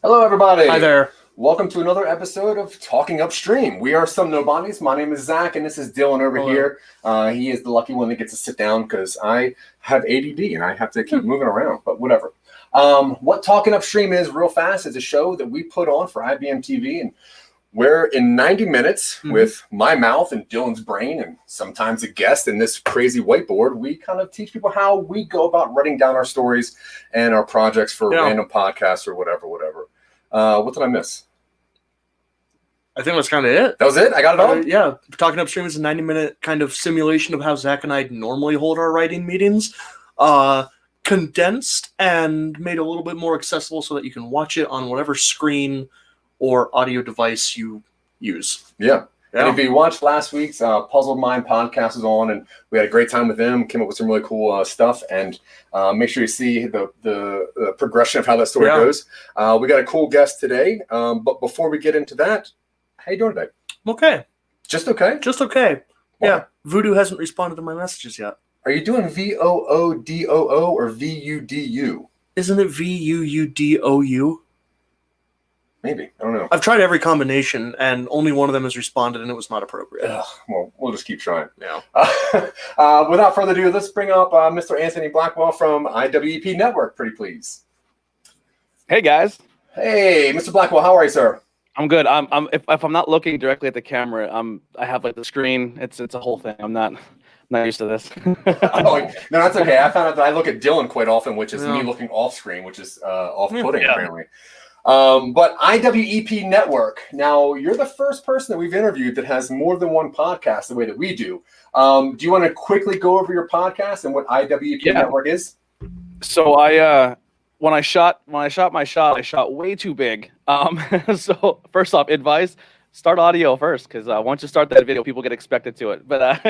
Hello, everybody. Hi there. Welcome to another episode of Talking Upstream. We are some Nobodies. My name is Zach, and this is Dylan over here. He is the lucky one that gets to sit down because I have ADD and I have to keep moving around, but whatever. What Talking Upstream is, real fast, is a show that we put on for IBM TV, and where in 90 minutes with my mouth and Dylan's brain and sometimes a guest and this crazy whiteboard, we kind of teach people how we go about writing down our stories and our projects for random podcasts or whatever. What did I miss? I think that's kind of it. That was it? I got it all? Yeah. Talking Upstream is a 90-minute kind of simulation of how Zach and I normally hold our writing meetings. Condensed and made a little bit more accessible so that you can watch it on whatever screen or audio device you use. Yeah. And if you watched last week's Puzzled Mind podcast was on, and we had a great time with them, came up with some really cool stuff, and make sure you see the progression of how that story goes. We got a cool guest today, but before we get into that, how you doing today? I'm okay. Just okay? Just okay. Why? Yeah. Voodoo hasn't responded to my messages yet. Are you doing VOODOO or VUDU? Isn't it VUUDOU? Maybe. I don't know. I've tried every combination, and only one of them has responded, and it was not appropriate. Well, we'll just keep trying. Yeah. Without further ado, let's bring up Mr. Anthony Blackwell from IwEP Network, pretty please. Hey, guys. Hey, Mr. Blackwell, how are you, sir? I'm good. If I'm not looking directly at the camera, I have like the screen. It's a whole thing. I'm not used to this. Oh, no, that's okay. I found out that I look at Dylan quite often, which is me looking off screen, which is off-putting apparently. But IwEP Network. Now, you're the first person that we've interviewed that has more than one podcast the way that we do. Do you want to quickly go over your podcast and what IwEP Network is? So when I shot my shot, I shot way too big. So first off, advice: start audio first, because once you start that video, people get expected to it. But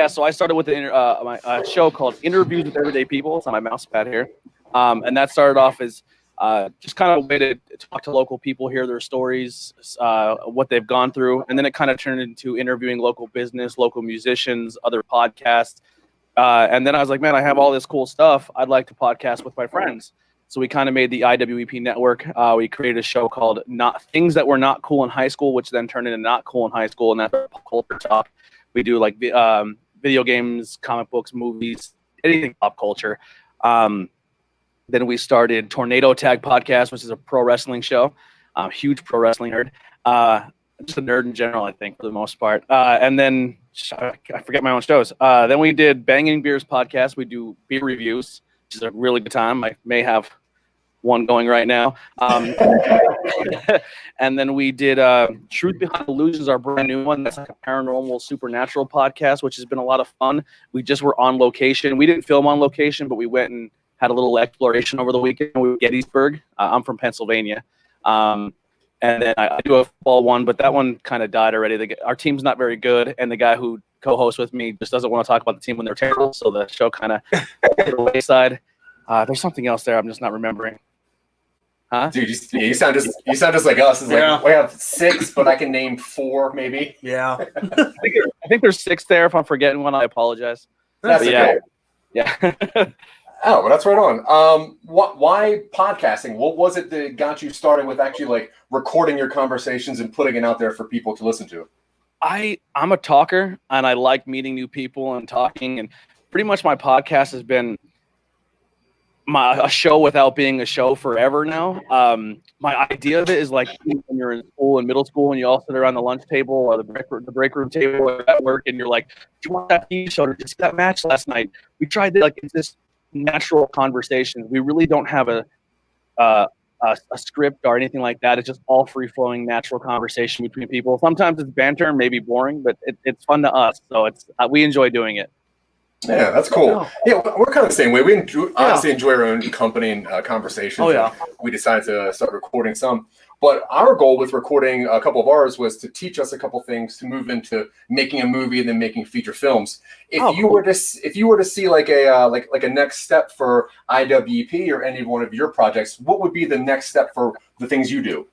so I started with my show called Interviews with Everyday People. It's on my mouse pad here, and that started off as just kind of a way to talk to local people, hear their stories, what they've gone through. And then it kind of turned into interviewing local business, local musicians, other podcasts. And then I was like, man, I have all this cool stuff. I'd like to podcast with my friends. So we kind of made the IwEP Network. We created a show called Things That Were Not Cool in High School, which then turned into Not Cool in High School. And that's our pop culture talk. We do like video games, comic books, movies, anything pop culture. Then we started Tornado Tag Podcast, which is a pro wrestling show. Huge pro wrestling nerd. Just a nerd in general, I think, for the most part. And then I forget my own shows. Then we did Banging Beers Podcast. We do beer reviews, which is a really good time. I may have one going right now. And then we did Truth Behind Illusions, our brand new one. That's like a paranormal, supernatural podcast, which has been a lot of fun. We just were on location. We didn't film on location, but we went and had a little exploration over the weekend. We were at Gettysburg. I'm from Pennsylvania. And then I do a football one, but that one kind of died already. Our team's not very good, and the guy who co-hosts with me just doesn't want to talk about the team when they're terrible, so the show kind of hit the wayside. There's something else there I'm just not remembering. Huh? Dude, you sound just like us. It's like we have 6, but I can name 4 maybe. Yeah. I think there's 6 there. If I'm forgetting one, I apologize. That's okay. Yeah. Oh, well, that's right on. Why podcasting? What was it that got you started with actually like recording your conversations and putting it out there for people to listen to? I'm a talker, and I like meeting new people and talking. And pretty much my podcast has been a show without being a show forever now. My idea of it is like when you're in school and middle school and you all sit around the lunch table or the break room table or at work, and you're like, "Do you want that TV show? Or did you see that match last night? We tried it." Like, it's this natural conversation. We really don't have a a script or anything like that. It's just all free-flowing, natural conversation between people. Sometimes it's banter and maybe boring, but it's fun to us. So we enjoy doing it. Yeah, that's cool. Yeah, we're kind of the same way. We honestly enjoy our own company and conversations. Oh, yeah. We decided to start recording some. But our goal with recording a couple of ours was to teach us a couple things to move into making a movie and then making feature films. If you were to see like a next step for IwEP or any one of your projects, what would be the next step for the things you do?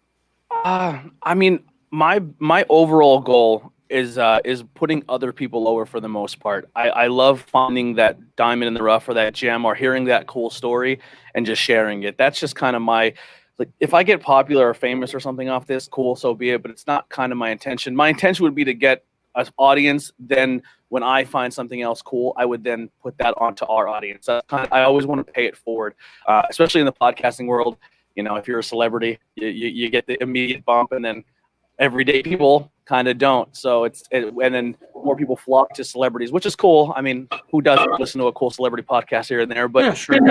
I mean, my overall goal is putting other people over for the most part. I love finding that diamond in the rough or that gem or hearing that cool story and just sharing it. That's just kind of my, like, if I get popular or famous or something off this, cool, so be it. But it's not kind of my intention. My intention would be to get an audience. Then when I find something else cool, I would then put that onto our audience. I always want to pay it forward, especially in the podcasting world. You know, if you're a celebrity, you get the immediate bump, and then everyday people kind of don't. So and then more people flock to celebrities, which is cool. I mean, who doesn't listen to a cool celebrity podcast here and there? But you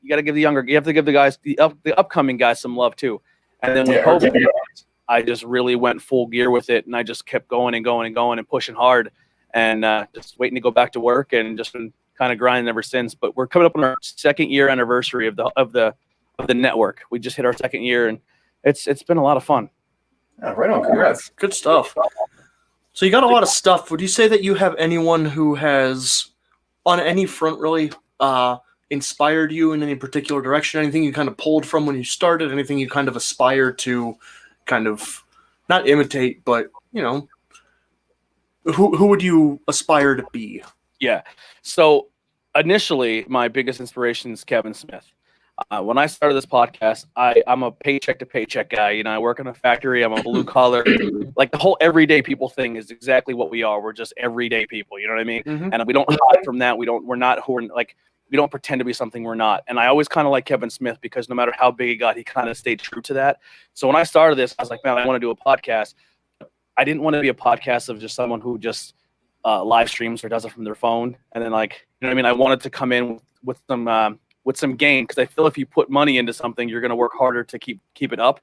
got to give you have to give the guys, the upcoming guys, some love too. And then when COVID, I just really went full gear with it, and I just kept going and going and going and pushing hard, and just waiting to go back to work, and just been kind of grinding ever since. But we're coming up on our 2nd year anniversary of the network. We just hit our 2nd year, and it's been a lot of fun. Yeah, right on. Congrats. Good stuff. So you got a lot of stuff. Would you say that you have anyone who has, on any front, really inspired you in any particular direction? Anything you kind of pulled from when you started? Anything you kind of aspire to kind of not imitate, but, you know, who would you aspire to be? Yeah. So initially, my biggest inspiration is Kevin Smith. When I started this podcast, I'm a paycheck to paycheck guy. You know, I work in a factory. I'm a blue collar. Like, the whole everyday people thing is exactly what we are. We're just everyday people. You know what I mean? Mm-hmm. And we don't hide from that. We don't pretend to be something we're not. And I always kind of like Kevin Smith, because no matter how big he got, he kind of stayed true to that. So when I started this, I was like, man, I want to do a podcast. I didn't want to be a podcast of just someone who just live streams or does it from their phone. And then, like, you know what I mean? I wanted to come in with some gain, because I feel if you put money into something, you're going to work harder to keep it up.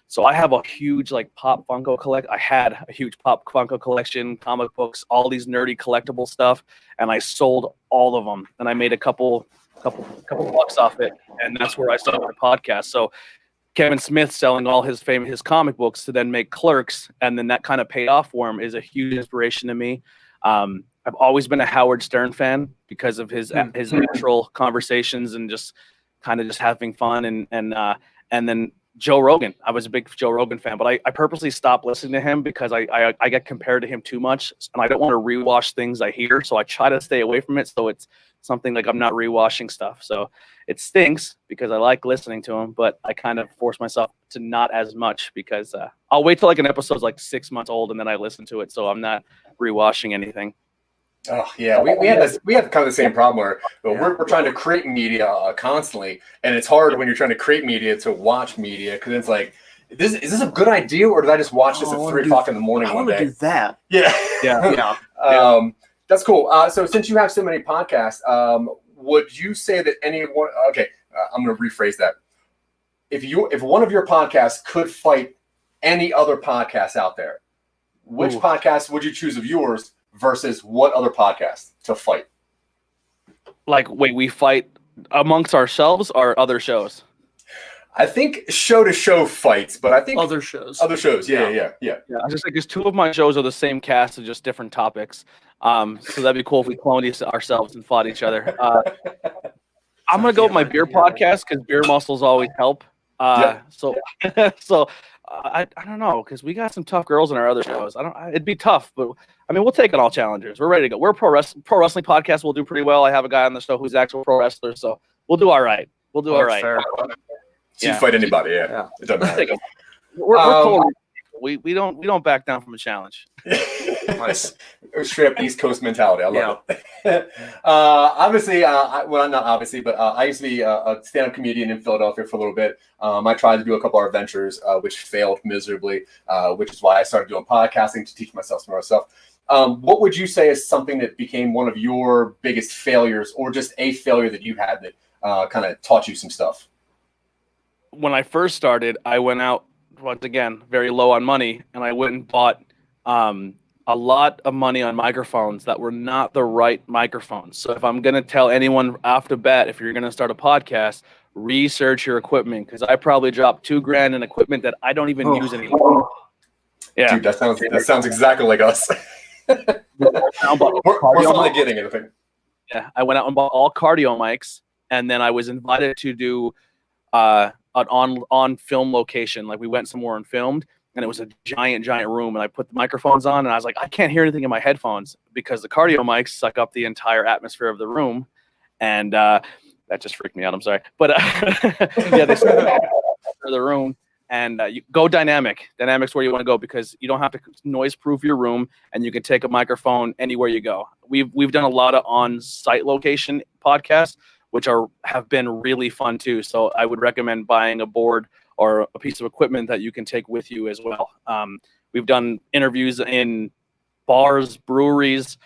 So I have a huge Pop Funko collect. I had a huge Pop Funko collection, comic books, all these nerdy collectible stuff, and I sold all of them, and I made a couple bucks off it, and that's where I started my podcast. So Kevin Smith selling all his comic books to then make Clerks, and then that kind of paid off for him, is a huge inspiration to me. I've always been a Howard Stern fan because of his natural conversations and just kind of just having fun, and then Joe Rogan. I was a big Joe Rogan fan, but I purposely stopped listening to him because I get compared to him too much, and I don't want to rewatch things I hear, so I try to stay away from it. So it's something like I'm not rewatching stuff. So it stinks because I like listening to him, but I kind of force myself to not as much, because I'll wait till an episode's 6 months old and then I listen to it, so I'm not rewatching anything. Oh yeah, we have kind of the same problem where we're trying to create media constantly, and it's hard when you're trying to create media to watch media, because it's like, is this a good idea, or did I just watch this at 3 o'clock in the morning one day? I want to do that. Yeah. That's cool. So since you have so many podcasts, would you say that anyone? Okay, I'm going to rephrase that. If one of your podcasts could fight any other podcast out there, which podcast would you choose of yours versus what other podcast to fight? Wait, we fight amongst ourselves or other shows? I think show to show fights, but I think other shows. Yeah. I was just because 2 of my shows are the same cast of just different topics. So that'd be cool if we cloned ourselves and fought each other. I'm gonna go with my beer podcast, because beer muscles always help. So I don't know, because we got some tough girls in our other shows. It'd be tough, but I mean, we'll take on all challengers. We're ready to go. We're a pro wrestling podcast. We'll do pretty well. I have a guy on the show who's an actual pro wrestler, so we'll do all right. All right. Fair. So you fight anybody, yeah. It doesn't matter. We're cool. We don't back down from a challenge. Nice. Straight up East Coast mentality. I love it. Obviously, not obviously, but I used to be a stand-up comedian in Philadelphia for a little bit. I tried to do a couple of ventures, which failed miserably, which is why I started doing podcasting, to teach myself some more stuff. What would you say is something that became one of your biggest failures, or just a failure that you had that kind of taught you some stuff? when I first started, I went out once again very low on money, and I went and bought a lot of money on microphones that were not the right microphones. So if I'm gonna tell anyone off the bat, if you're gonna start a podcast, research your equipment, because I probably dropped $2,000 in equipment that I don't even use anymore. Yeah, Dude, that sounds exactly like us. We're finally getting it. Yeah, I went out and bought all cardio mics, and then I was invited to do an on film location. Like we went somewhere and filmed, and it was a giant room, and I put the microphones on, and I was like, I can't hear anything in my headphones because the cardio mics suck up the entire atmosphere of the room, and that just freaked me out. I'm sorry, but yeah, they suck up the room. And you go dynamic. Dynamic's where you want to go because you don't have to noise-proof your room, and you can take a microphone anywhere you go. We've done a lot of on-site location podcasts, which have been really fun too. So I would recommend buying a board or a piece of equipment that you can take with you as well. We've done interviews in bars, breweries,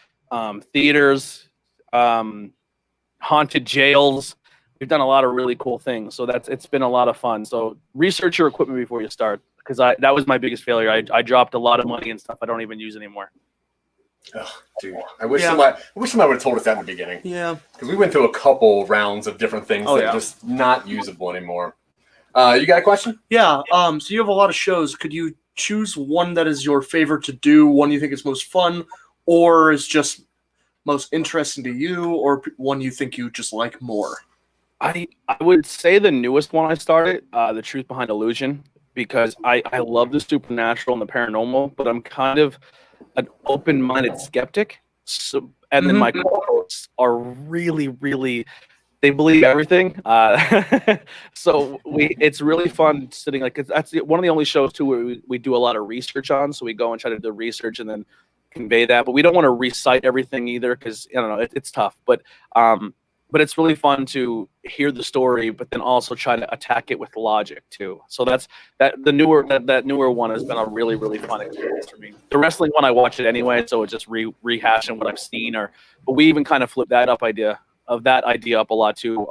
theaters, haunted jails. We've done a lot of really cool things, so it's been a lot of fun. So research your equipment before you start, because that was my biggest failure. I dropped a lot of money and stuff I don't even use anymore. Oh, dude, I wish somebody would have told us that in the beginning. Yeah, because we went through a couple rounds of different things that are just not usable anymore. You got a question? Yeah. So you have a lot of shows. Could you choose one that is your favorite to do, one you think is most fun, or is just most interesting to you, or one you think you just like more? I would say the newest one I started, The Truth Behind Illusion, because I love the supernatural and the paranormal, but I'm kind of an open-minded skeptic. So, and then my co-hosts are really, they believe everything. So it's really fun sitting, like, that's one of the only shows too where we do a lot of research on. So we go and try to do research and then convey that, but we don't want to recite everything either because I don't know, it's tough. But it's really fun to hear the story, but then also try to attack it with logic too. So that newer one has been a really fun experience for me. The wrestling one I watch it anyway, so it's just rehashing what I've seen. But we even kind of flipped that idea up a lot too.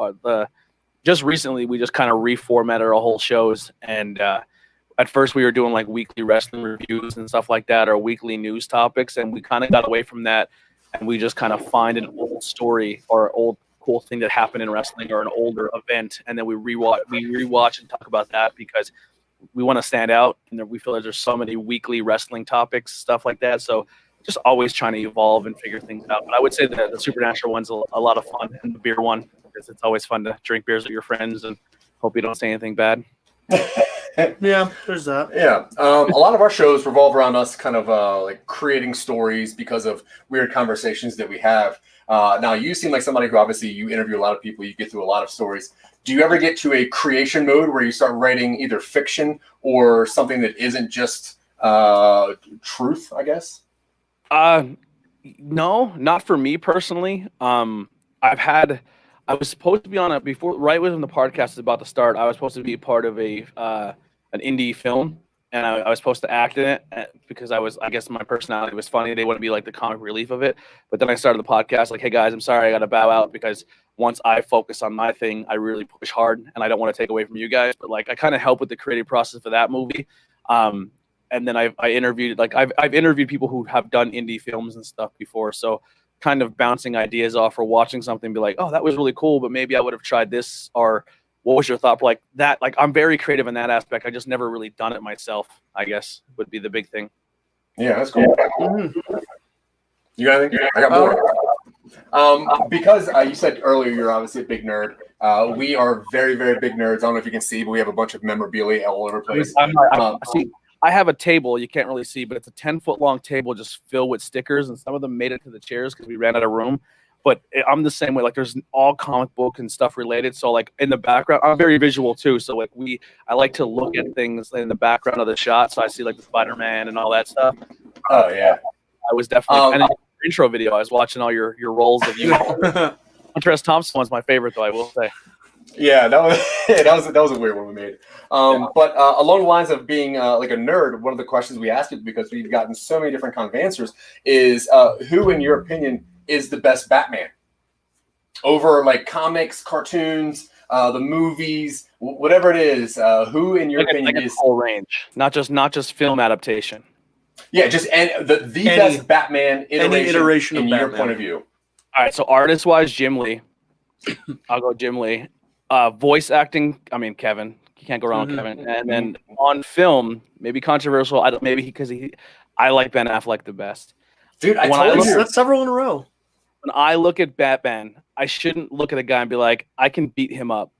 Just recently we just kind of reformatted our whole shows, and at first we were doing like weekly wrestling reviews and stuff like that, or weekly news topics, and we kind of got away from that, and we just kind of find an old story or old cool thing that happened in wrestling or an older event, and then we rewatch and talk about that because we want to stand out, and we feel like there's so many weekly wrestling topics, stuff like that. So just always trying to evolve and figure things out. But I would say that the supernatural one's a lot of fun, and the beer one, because it's always fun to drink beers with your friends and hope you don't say anything bad. Yeah, there's that. Yeah, a lot of our shows revolve around us kind of like creating stories because of weird conversations that we have. Now, you seem like somebody who obviously you interview a lot of people, you get through a lot of stories. Do you ever get to a creation mode where you start writing either fiction or something that isn't just truth, I guess? No, not for me personally. I was supposed to be on right when the podcast is about to start, I was supposed to be part of an indie film, and I was supposed to act in it because I guess my personality was funny. They wouldn't be like the comic relief of it. But then I started the podcast like, hey guys, I'm sorry, I got to bow out because once I focus on my thing, I really push hard, and I don't want to take away from you guys. But like, I kind of help with the creative process for that movie. And then I interviewed, like I've interviewed people who have done indie films and stuff before. So kind of bouncing ideas off or watching something, be like, oh, that was really cool, but maybe I would have tried this, or what was your thought? Like that, like I'm very creative in that aspect. I just never really done it myself, I guess would be the big thing. Yeah, that's cool. You got anything? I got more. Because you said earlier you're obviously a big nerd. We are very, very big nerds. I don't know if you can see, but we have a bunch of memorabilia all over the place. See, I have a table you can't really see, but it's a 10-foot long table just filled with stickers, and some of them made it to the chairs because we ran out of room. But I'm the same way. Like there's all comic book and stuff related. So like in the background, I'm very visual too. So like I like to look at things in the background of the shot. So I see like the Spider-Man and all that stuff. Oh yeah. I was definitely and in your intro video, I was watching all your roles of you. Huntress Thompson was my favorite though, I will say. Yeah, that was a weird one we made. But along the lines of being like a nerd, one of the questions we asked it, because we've gotten so many different kind of answers, is who, in your opinion, is the best Batman over like comics, cartoons, the movies, whatever it is. Who, in your opinion, like a is whole range, not just film adaptation? Yeah, just the best Batman iteration of in your Batman. point of view. All right, so artist-wise, Jim Lee. I'll go Jim Lee. Voice acting, I mean, Kevin. You can't go wrong with Kevin. And then on film, maybe controversial. I like Ben Affleck the best. Dude, that's several in a row. When I look at Batman, I shouldn't look at a guy and be like, I can beat him up.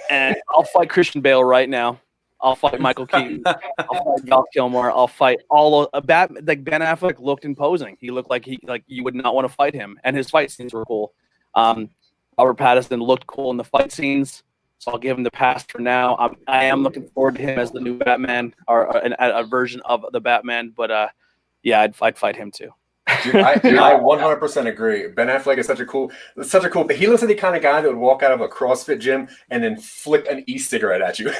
And I'll fight Christian Bale right now. I'll fight Michael Keaton. I'll fight Val Kilmer. I'll fight all of Ben Affleck looked imposing. He looked like you would not want to fight him, and his fight scenes were cool. Robert Pattinson looked cool in the fight scenes, so I'll give him the pass for now. I am looking forward to him as the new Batman or a version of the Batman. But yeah, I'd fight him too. Dude, I 100% agree. Ben Affleck is such a cool. He looks like the kind of guy that would walk out of a CrossFit gym and then flick an e-cigarette at you. Do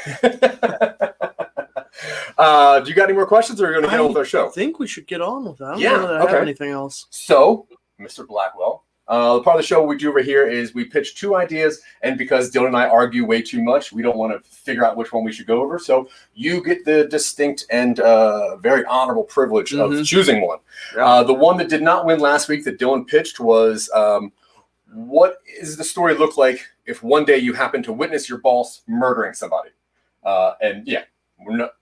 you got any more questions, or are we going to get on with our show? I think we should get on with that. I don't Yeah, know that I okay. have anything else. So, Mr. Blackwell, the part of the show we do over here is we pitch two ideas, and because Dylan and I argue way too much, we don't want to figure out which one we should go over. So you get the distinct and very honorable privilege of choosing one. Yeah. The one that did not win last week that Dylan pitched was, what is the story look like if one day you happen to witness your boss murdering somebody? And yeah,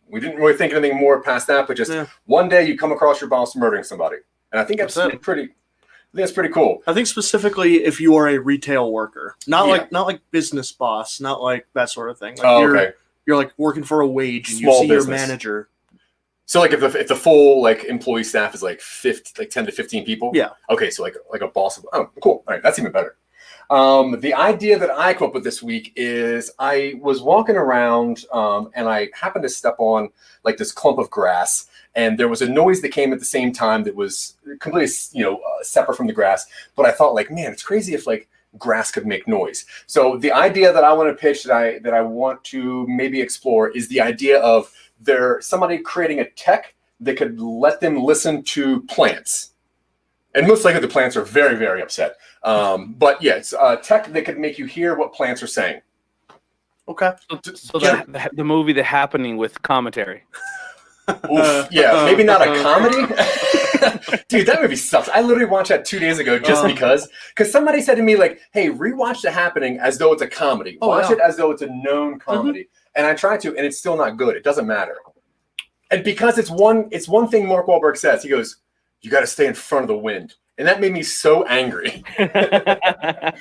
we didn't really think anything more past that, but just one day you come across your boss murdering somebody. And I think that's pretty cool. I think specifically if you are a retail worker, not like business boss, not like that sort of thing. Like you're like working for a wage and Small you see business. your manager. So like if the full like employee staff is like 10 to 15 people. Yeah. Okay, so like a boss of, oh, cool. All right, that's even better. The idea that I came up with this week is I was walking around and I happened to step on like this clump of grass, and there was a noise that came at the same time that was completely, separate from the grass. But I thought, like, man, it's crazy if like grass could make noise. So the idea that I want to pitch that I want to maybe explore is the idea of somebody creating a tech that could let them listen to plants. And most likely the plants are very, very upset. But yeah, it's tech that could make you hear what plants are saying. Okay. So the movie The Happening with commentary. Oof, yeah, maybe not a comedy. Dude, that movie sucks. I literally watched that 2 days ago just because somebody said to me, like, hey, rewatch The Happening as though it's a comedy. Watch it as though it's a known comedy. And I tried to, and it's still not good. It doesn't matter. And because it's one thing Mark Wahlberg says. He goes, you got to stay in front of the wind. And that made me so angry. But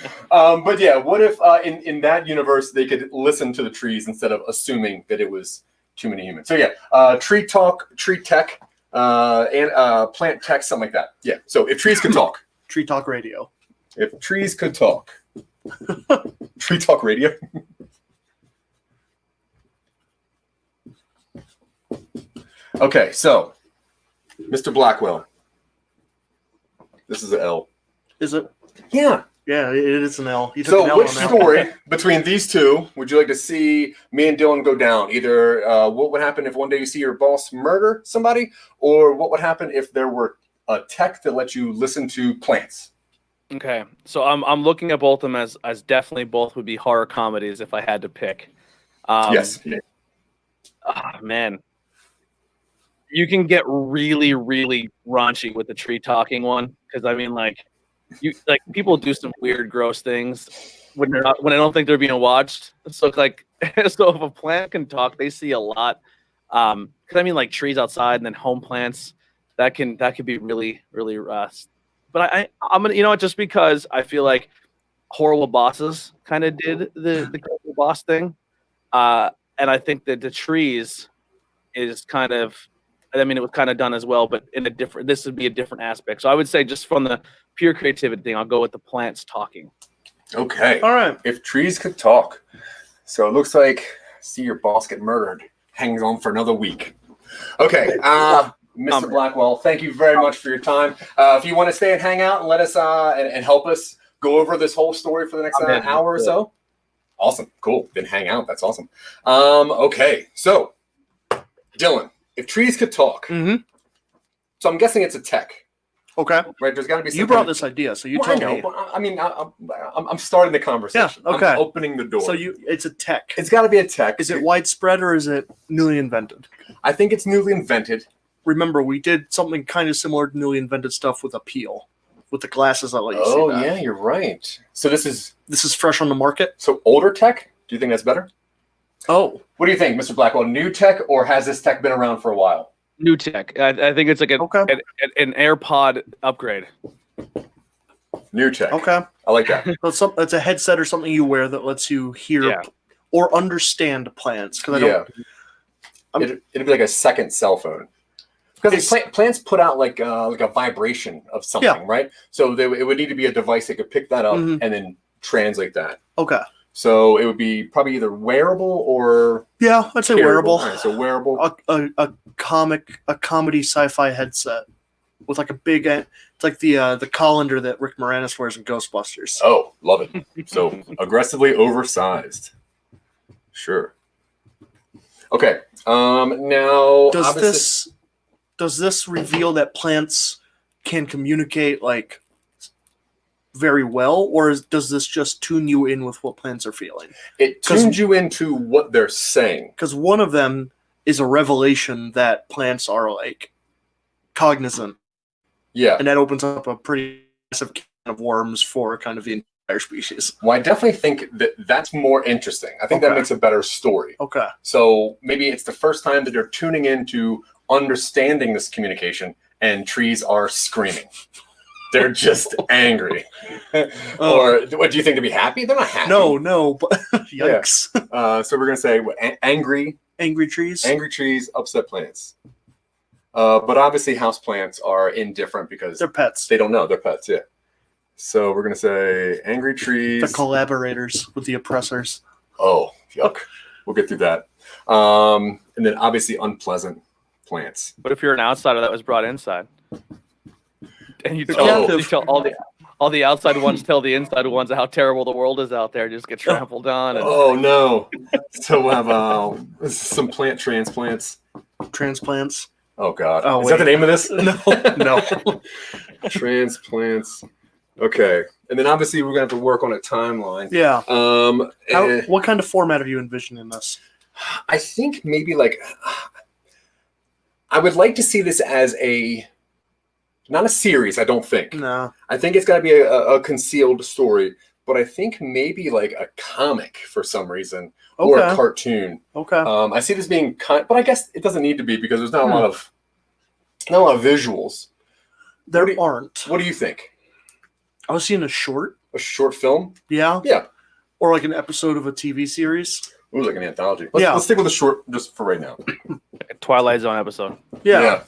yeah, what if in that universe they could listen to the trees instead of assuming that it was too many humans? So yeah, tree talk, tree tech, and plant tech, something like that. Yeah. So if trees could talk. Tree Talk Radio. If trees could talk. Tree Talk Radio. Okay, so Mr. Blackwell. This is an L. Is it? Yeah. Yeah, it is an L. You took So an L which on that. story between these two would you like to see me and Dylan go down? Either what would happen if one day you see your boss murder somebody, or what would happen if there were a tech that lets you listen to plants? Okay, so I'm looking at both of them as definitely both would be horror comedies if I had to pick. Yes. Man. You can get really, really raunchy with the tree talking one, because I mean, people do some weird, gross things when I don't think they're being watched. So if a plant can talk, they see a lot. Because I mean, like trees outside and then home plants, that could be really, really rough. But I'm gonna, just because I feel like Horrible Bosses kind of did the Horrible Boss thing, and I think that the trees is kind of. I mean, it was kind of done as well, but this would be a different aspect. So I would say just from the pure creativity thing, I'll go with the plants talking. Okay. All right. If trees could talk. So it looks like see your boss get murdered. Hangs on for another week. Okay. Mr. Blackwell, thank you very much for your time. If you want to stay and hang out and let us and help us go over this whole story for the next hour or so. Awesome. Cool. Then hang out. That's awesome. Okay. So, Dylan. If trees could talk, so I'm guessing it's a tech. Okay. right? There's got to be. You brought this idea, so you Well, I told know, me. but I mean, I'm starting the conversation. Yeah, okay. I'm opening the door. So it's a tech. It's got to be a tech. Is it widespread or is it newly invented? I think it's newly invented. Remember, we did something kind of similar to newly invented stuff with Appeal, with the glasses that let you see Oh that. yeah, you're right. So this is fresh on the market. so older tech. Do you think that's better? Oh, What do you think, Mr. Blackwell? New tech, or has this tech been around for a while? New tech. I think it's like an AirPod upgrade. New tech. okay. I like that. So it's a headset or something you wear that lets you hear or understand plants. Because It'd be like a second cell phone. Because plants put out like a vibration of something, right? So it would need to be a device that could pick that up and then translate that. Okay. So it would be probably either wearable or Yeah, I'd say carriable. wearable. All right, so wearable. A comedy sci-fi headset with like a big. It's like the colander that Rick Moranis wears in Ghostbusters. Oh, love it. So aggressively oversized. Sure. Okay. Now Does this reveal that plants can communicate like very well, or does this just tune you in with what plants are feeling? It tunes you into what they're saying. Because one of them is a revelation that plants are like cognizant. Yeah. And that opens up a pretty massive can of worms for kind of the entire species. Well, I definitely think that's more interesting. I think that makes a better story. Okay. So maybe it's the first time that they're tuning into understanding this communication, and trees are screaming. They're just angry. Or what do you think? To be happy? They're not happy. No, but yikes. So we're gonna say angry trees. Angry trees, upset plants. But obviously, house plants are indifferent because they're pets. They don't know they're pets. Yeah. So we're gonna say angry trees. The collaborators with the oppressors. Oh, yuck! We'll get through that. And then obviously unpleasant plants. What if you're an outsider that was brought inside? And you tell all the outside ones tell the inside ones how terrible the world is out there, just get trampled on. And... Oh no! So we'll have some plant transplants. Transplants. Oh god! Oh, is that the name of this? No. Transplants. Okay, and then obviously we're gonna have to work on a timeline. Yeah. What kind of format are you envisioning this? I think maybe like I would like to see this as not a series. I don't think. No. I think it's got to be a concealed story, but I think maybe like a comic for some reason or a cartoon. Okay. I see this being but I guess it doesn't need to be because there's not a lot of visuals. There aren't. What do you think? I was seeing a short. A short film? Yeah. Yeah. Or like an episode of a TV series. Ooh, like an anthology. Let's stick with a short just for right now. A Twilight Zone episode. Yeah.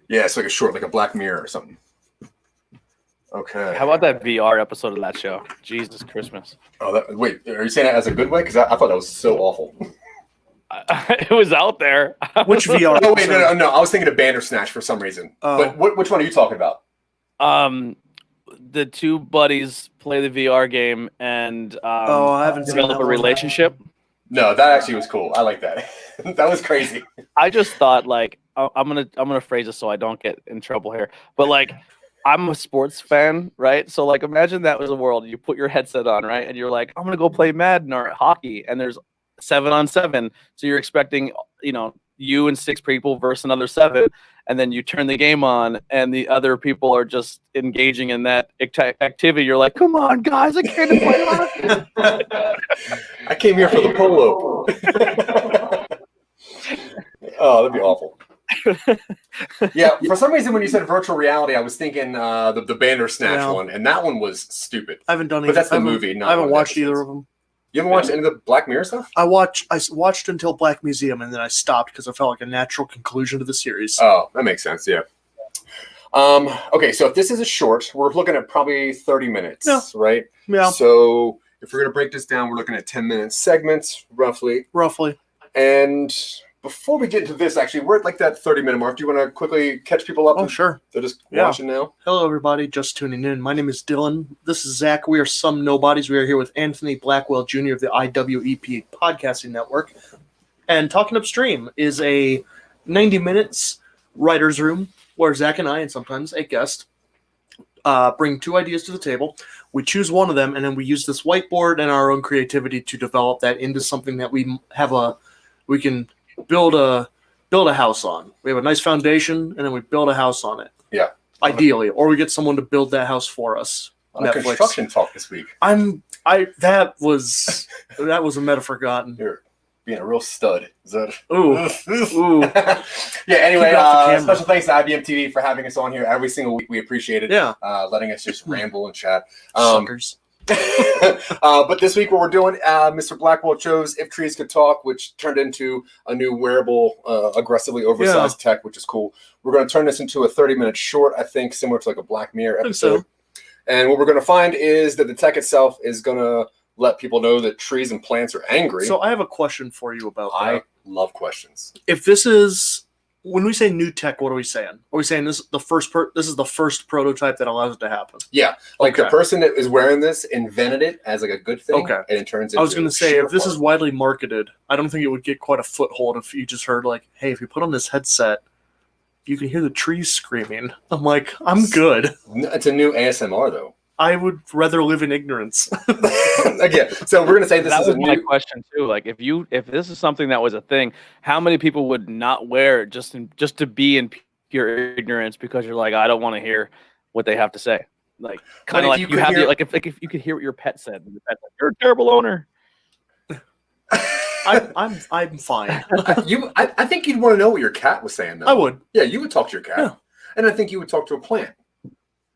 Yeah, it's like a short, like a Black Mirror or something. Okay. How about that VR episode of that show? Jesus Christmas. Oh, wait, are you saying that as a good way? Because I thought that was so awful. It was out there. Which VR? Oh, wait, no. I was thinking of Bandersnatch for some reason. But which one are you talking about? The two buddies play the VR game and I haven't develop a relationship. No, that actually was cool. I like that. That was crazy. I just thought like I'm gonna phrase it so I don't get in trouble here. But like I'm a sports fan, right? So like imagine that was a world. You put your headset on, right? And you're like, I'm gonna go play Madden or hockey, and there's 7-on-7. So you're expecting, you and 6 people versus another 7, and then you turn the game on and the other people are just engaging in that activity. You're like, come on, guys, I can't play hockey. I came here for the polo. Oh, that'd be awful. Yeah, for some reason when you said virtual reality, I was thinking the Bandersnatch one, and that one was stupid. I haven't done it. But that's the movie. I haven't watched either of them. You haven't watched any of the Black Mirror stuff? I watched until Black Museum, and then I stopped because I felt like a natural conclusion to the series. Oh, that makes sense. Yeah. Okay, so if this is a short, we're looking at probably 30 minutes, right? Yeah. So if we're going to break this down, we're looking at 10-minute segments, roughly. And before we get into this, actually, we're at like that 30-minute mark. Do you want to quickly catch people up? Oh, sure. They're just watching now. Hello, everybody. Just tuning in. My name is Dylan. This is Zach. We are some Nobodies. We are here with Anthony Blackwell Jr. of the IwEP Podcasting Network. And Talking Upstream is a 90 minutes writer's room where Zach and I, and sometimes a guest, bring 2 ideas to the table. We choose one of them, and then we use this whiteboard and our own creativity to develop that into something that we can build a house on. We have a nice foundation, and then we build a house on it. Yeah. Ideally, or we get someone to build that house for us. A lot of construction talk this week. That was a metaphor forgotten. You're being a real stud. Is that? Ooh. Yeah. Anyway, Keep special thanks to IBM TV for having us on here every single week. We appreciate it. Yeah. Letting us just ramble and chat. Suckers. But this week, what we're doing, Mr. Blackwell chose If Trees Could Talk, which turned into a new wearable, aggressively oversized tech, which is cool. We're going to turn this into a 30-minute short, I think, similar to like a Black Mirror episode. I think so. And what we're going to find is that the tech itself is going to let people know that trees and plants are angry. So I have a question for you about that. I love questions. If this is, when we say new tech, what are we saying? Are we saying this is the first prototype that allows it to happen? Yeah, like the person that is wearing this invented it as like a good thing. Okay. And it turns into I was going to say, if this is widely marketed, I don't think it would get quite a foothold if you just heard like, hey, if you put on this headset, you can hear the trees screaming. I'm like, I'm good. It's a new ASMR though. I would rather live in ignorance. Again, so we're going to say this is a new question too. Like if this is something that was a thing, how many people would not wear it just to be in pure ignorance because you're like, I don't want to hear what they have to say. Like kind of like you have if you could hear what your pet said, and the pet said, you're a terrible owner. I'm fine. I think you'd want to know what your cat was saying though. I would. Yeah, you would talk to your cat. Yeah. And I think you would talk to a plant.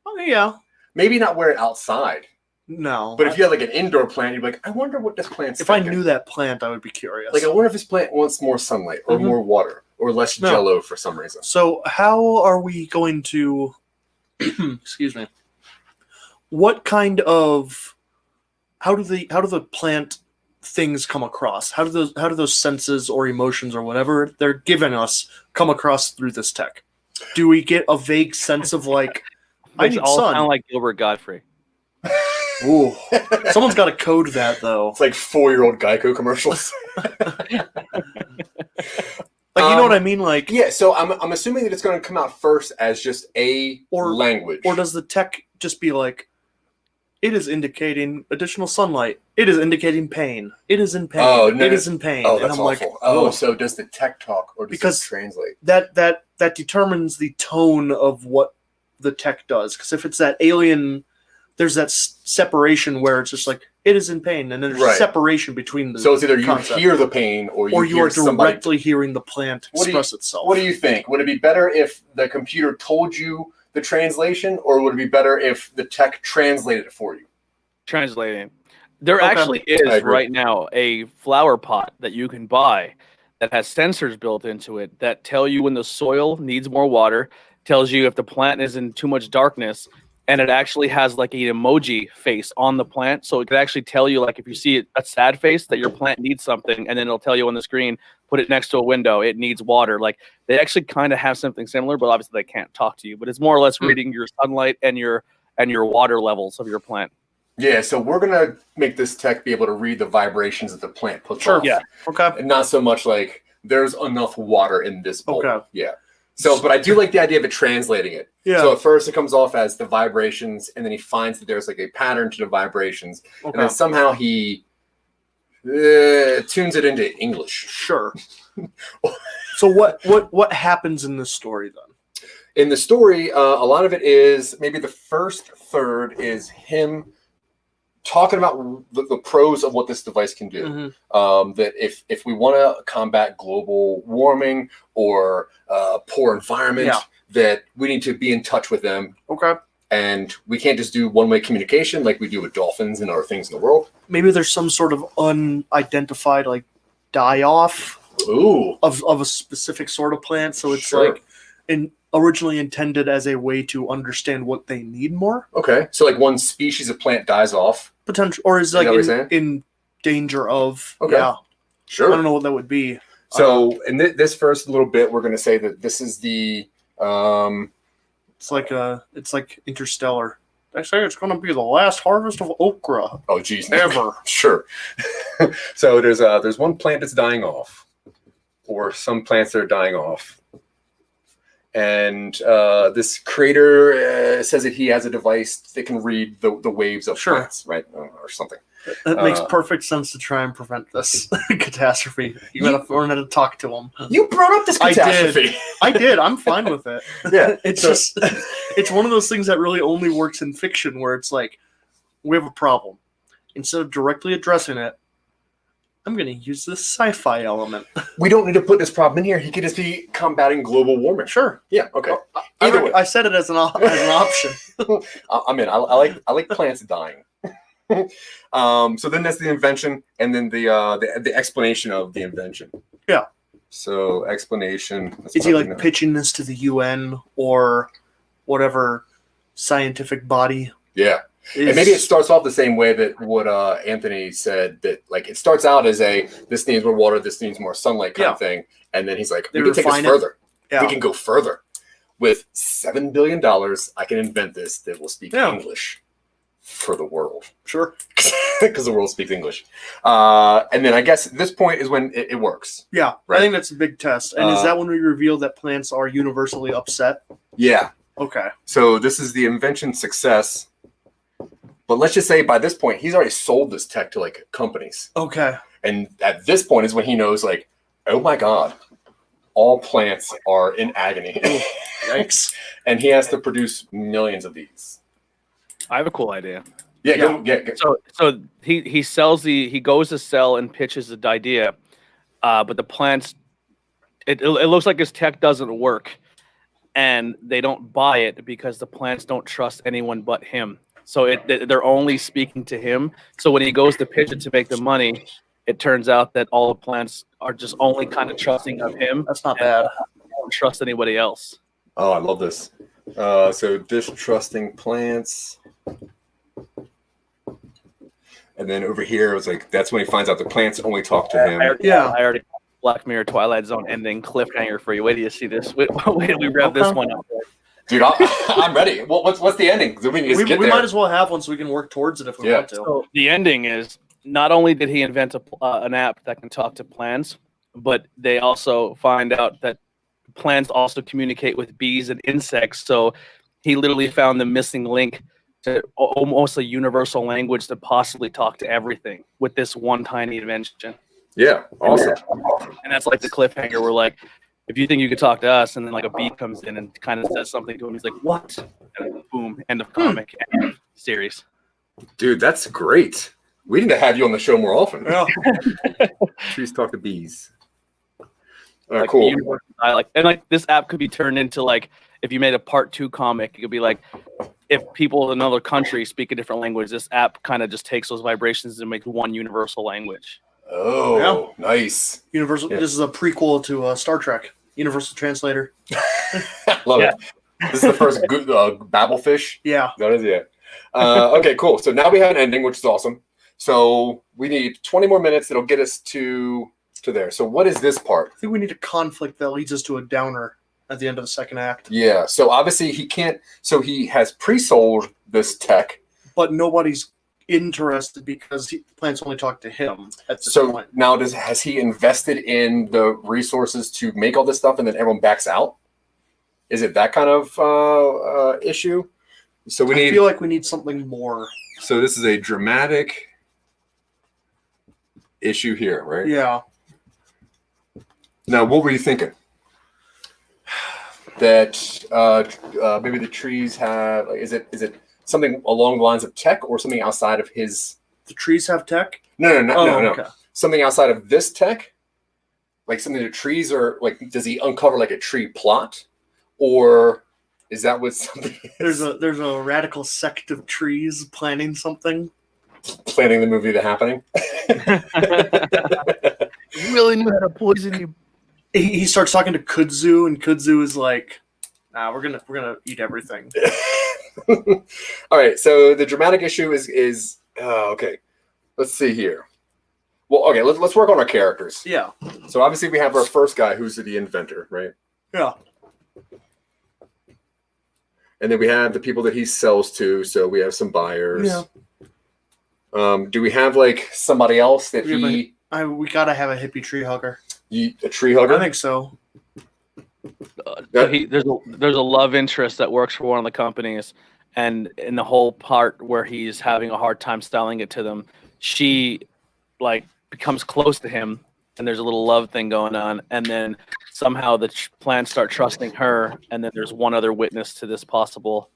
Oh yeah. Maybe not wear it outside. No. But if you had like an indoor plant, you'd be like, I wonder what this plant's If thinking. I knew that plant, I would be curious. Like, I wonder if this plant wants more sunlight or more water or less jello for some reason. So how are we going to excuse me. What kind of how do the plant things come across? How do those senses or emotions or whatever they're giving us come across through this tech? Do we get a vague sense of like I need all sun? sound like Gilbert Godfrey. Ooh. Someone's got to code that though. It's like 4-year-old Geico commercials. Like you know what I mean? Like yeah. So I'm assuming that it's going to come out first as just a language, or does the tech just be like, it is indicating additional sunlight. It is indicating pain. It is in pain. Oh, no. It is in pain. Oh, and that's I'm awful. like, So does the tech talk or does it translate? That determines the tone of what the tech does. Because if it's that alien, there's that separation where it's just like it is in pain, and then there's separation between the. So it's either concept. you hear the pain or you are directly hearing the plant express itself. What do you think? Would it be better if the computer told you the translation, or would it be better if the tech translated it for you? Translating. There actually is right now a flower pot that you can buy that has sensors built into it that tell you when the soil needs more water, tells you if the plant is in too much darkness, and it actually has like an emoji face on the plant. So it could actually tell you, like, if you see a sad face, that your plant needs something, and then it'll tell you on the screen, put it next to a window, it needs water. Like, they actually kind of have something similar, but obviously they can't talk to you. But it's more or less reading your sunlight and your water levels of your plant. Yeah, so we're going to make this tech be able to read the vibrations that the plant puts off. Yeah. Okay. And not so much like, there's enough water in this bowl. Okay. Yeah. So, but I do like the idea of it translating it. Yeah. So at first it comes off as the vibrations, and then he finds that there's like a pattern to the vibrations. Okay. And then somehow he tunes it into English. Sure. So what happens in this story then? In the story, a lot of it is maybe the first third is him talking about the pros of what this device can do. That if we want to combat global warming or poor environment, that we need to be in touch with them. Okay. And we can't just do one-way communication like we do with dolphins and other things in the world. Maybe there's some sort of unidentified like die-off of a specific sort of plant. So it's like originally intended as a way to understand what they need more. Okay. So like one species of plant dies off. Potential, or is like in danger of. Okay. Yeah. Sure. I don't know what that would be. So in this first little bit, we're going to say that this is the. It's like Interstellar. They say it's going to be the last harvest of okra. Oh, geez. Ever. Sure. So there's one plant that's dying off, or some plants that are dying off. And this creator says that he has a device that can read the waves of plants, right, or something. That makes perfect sense to try and prevent this catastrophe. You gotta learn how to talk to him. You brought up this catastrophe. I did. I'm fine with it. Yeah, it's just it's one of those things that really only works in fiction, where it's like we have a problem. Instead of directly addressing it, I'm going to use this sci-fi element. We don't need to put this problem in here. He could just be combating global warming. Sure. Yeah. Okay. Either way, I said it as an option. I'm in. I like plants dying. So then that's the invention, and then the explanation of the invention. Yeah. So explanation. Is he like pitching this to the UN or whatever scientific body? Yeah. And maybe it starts off the same way that what Anthony said, that like it starts out as this needs more water, this needs more sunlight kind of thing, and then he's like, we can take this further. Yeah. We can go further. With $7 billion, I can invent this that will speak English for the world. Sure. Because the world speaks English. And then I guess at this point is when it works. Yeah, right? I think that's a big test. And is that when we reveal that plants are universally upset? Yeah. Okay. So this is the invention success. But let's just say by this point, he's already sold this tech to like companies. Okay. And at this point is when he knows, like, oh my God, all plants are in agony. Yikes. And he has to produce millions of these. I have a cool idea. Yeah. Go. So he goes to sell and pitches the idea, but the plants, it looks like his tech doesn't work, and they don't buy it because the plants don't trust anyone but him. So they're only speaking to him. So when he goes to pitch it to make the money, it turns out that all the plants are just only kind of trusting of him. That's not bad. Don't trust anybody else. Oh, I love this. So distrusting plants. And then over here, it was like, that's when he finds out the plants only talk to him. I already Black Mirror Twilight Zone ending cliffhanger for you. Wait till you see this. Wait till we rev this one up. Dude, I'm ready. Well, what's the ending? We might as well have one so we can work towards it if we want to. So the ending is, not only did he invent an app that can talk to plants, but they also find out that plants also communicate with bees and insects. So he literally found the missing link to almost a universal language to possibly talk to everything with this one tiny invention. Yeah, awesome. And that's like the cliffhanger where, like, if you think you could talk to us, and then like a bee comes in and kind of says something to him, he's like, what? And then boom, end of comic, end of series. Dude, that's great. We need to have you on the show more often. Yeah. Trees talk to bees. All right, like, cool. This app could be turned into, like, if you made a part 2 comic, it could be like, if people in another country speak a different language, this app kind of just takes those vibrations and makes one universal language. Oh, yeah. Nice. Universal. Yeah. This is a prequel to Star Trek. Universal Translator. Love it. This is the first Babelfish. Yeah. That is, yeah. Okay, cool. So now we have an ending, which is awesome. So we need 20 more minutes. That'll get us to there. So what is this part? I think we need a conflict that leads us to a downer at the end of the second act. Yeah. So obviously he can't. So he has pre-sold this tech, but nobody's interested because plants only talk to him at this point. Now has he invested in the resources to make all this stuff and then everyone backs out? Is it that kind of issue? So I feel like we need something more. So this is a dramatic issue here, right? Yeah. Now, what were you thinking? That maybe the trees have, like, is it something along the lines of tech or something outside of his? The trees have tech? No. Okay. Something outside of this tech? Like something the trees are, like, does he uncover like a tree plot? Or is that what something is? There's a radical sect of trees planning something. Planning the movie The Happening? You really knew how to poison you. He starts talking to Kudzu, and Kudzu is like, nah, we're gonna eat everything. All right, so the dramatic issue is okay. Let's see here. Well, okay, let's work on our characters. Yeah. So obviously we have our first guy who's the inventor, right? Yeah. And then we have the people that he sells to. So we have some buyers. Yeah. Do we have like somebody else that we gotta have a hippie tree hugger. A tree hugger? I think so. So there's a love interest that works for one of the companies, and in the whole part where he's having a hard time selling it to them, she like becomes close to him, and there's a little love thing going on, and then somehow the plants start trusting her, and then there's one other witness to this possible.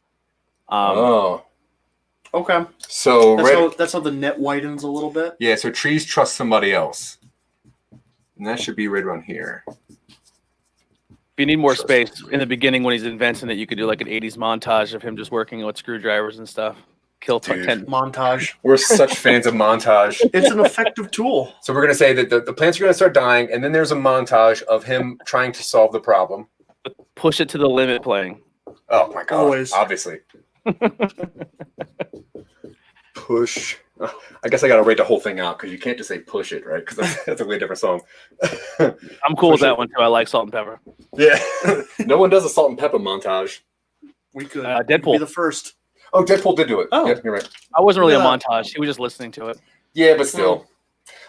Okay. So That's how the net widens a little bit. yeah, so trees trust somebody else. And that should be right around here. If you need more space, in the beginning when he's inventing it, you could do like an 80s montage of him just working with screwdrivers and stuff. Kill Dude. 10. Montage. We're such fans of montage. It's an effective tool. So we're going to say that the plants are going to start dying, and then there's a montage of him trying to solve the problem. Push it to the limit playing. Oh my god! Always. Obviously. Push. I guess I got to write the whole thing out because you can't just say push it, right? Because that's a way different song. I'm cool with that one too. I like salt and pepper. Yeah. No one does a salt and pepper montage. We could. Deadpool. Be the first. Oh, Deadpool did do it. Oh. Yep, you're right. I wasn't really a Yeah. montage. He was just listening to it. Yeah, but still.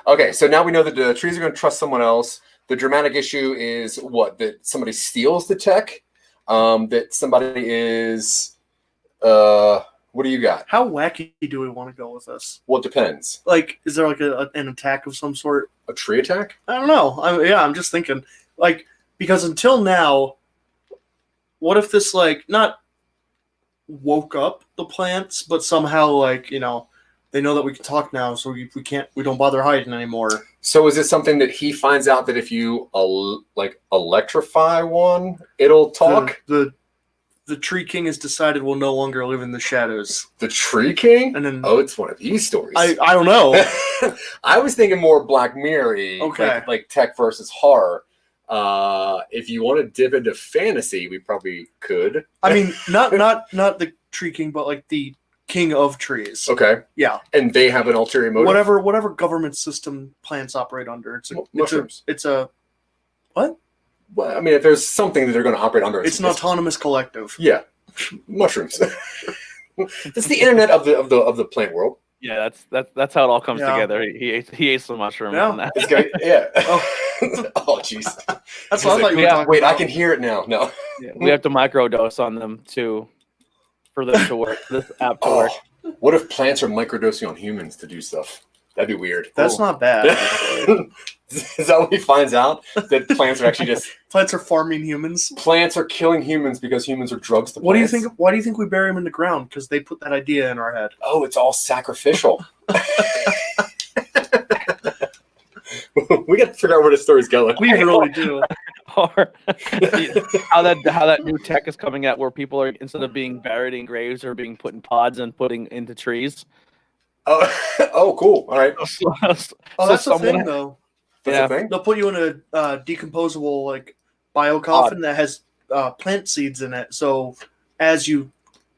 Okay, so now we know that the trees are going to trust someone else. The dramatic issue is what? That somebody steals the tech? That somebody is... what do you got? How wacky do we want to go with this? Well, it depends. Like, is there like an attack of some sort? A tree attack? I don't know. I'm just thinking. Like, because until now, what if this, like, not woke up the plants, but somehow, like, you know, they know that we can talk now, so we don't bother hiding anymore. So is it something that he finds out that if you electrify one, it'll talk? The Tree King has decided will no longer live in the shadows. The Tree King? And then Oh, it's one of these stories. I don't know. I was thinking more Black Mirror-y, Okay. like tech versus horror. If you want to dip into fantasy, we probably could. I mean, not the Tree King, but like the King of Trees. Okay. Yeah. And they have an ulterior motive? Whatever government system plants operate under. Mushrooms. It's a what? Well, I mean, if there's something that they're going to operate under, It's an autonomous collective. Yeah, mushrooms. It's the internet of the plant world. Yeah, that's how it all comes Yeah. together. He ate some mushrooms. Yeah. And that. This guy, yeah. Oh. Oh, jeez. That's what I thought you were yeah, talking Wait, about. I can hear it now. No. Yeah, we have to microdose on them for them to work. This app to work. What if plants are microdosing on humans to do stuff? That'd be weird. That's not bad. Is that what he finds out? That plants are actually just Plants are farming humans. plants are killing humans because humans are drugs to plants. What do you think? Why do you think we bury them in the ground? Because they put that idea in our head. Oh, it's all sacrificial. We got to figure out where the story's going. We really do. Or how that new tech is coming out, where people are, instead of being buried in graves, are being put in pods and putting into trees. Oh, cool. All right. That's the thing, though. That's Yeah. the thing. They'll put you in a decomposable like bio coffin that has plant seeds in it. So as you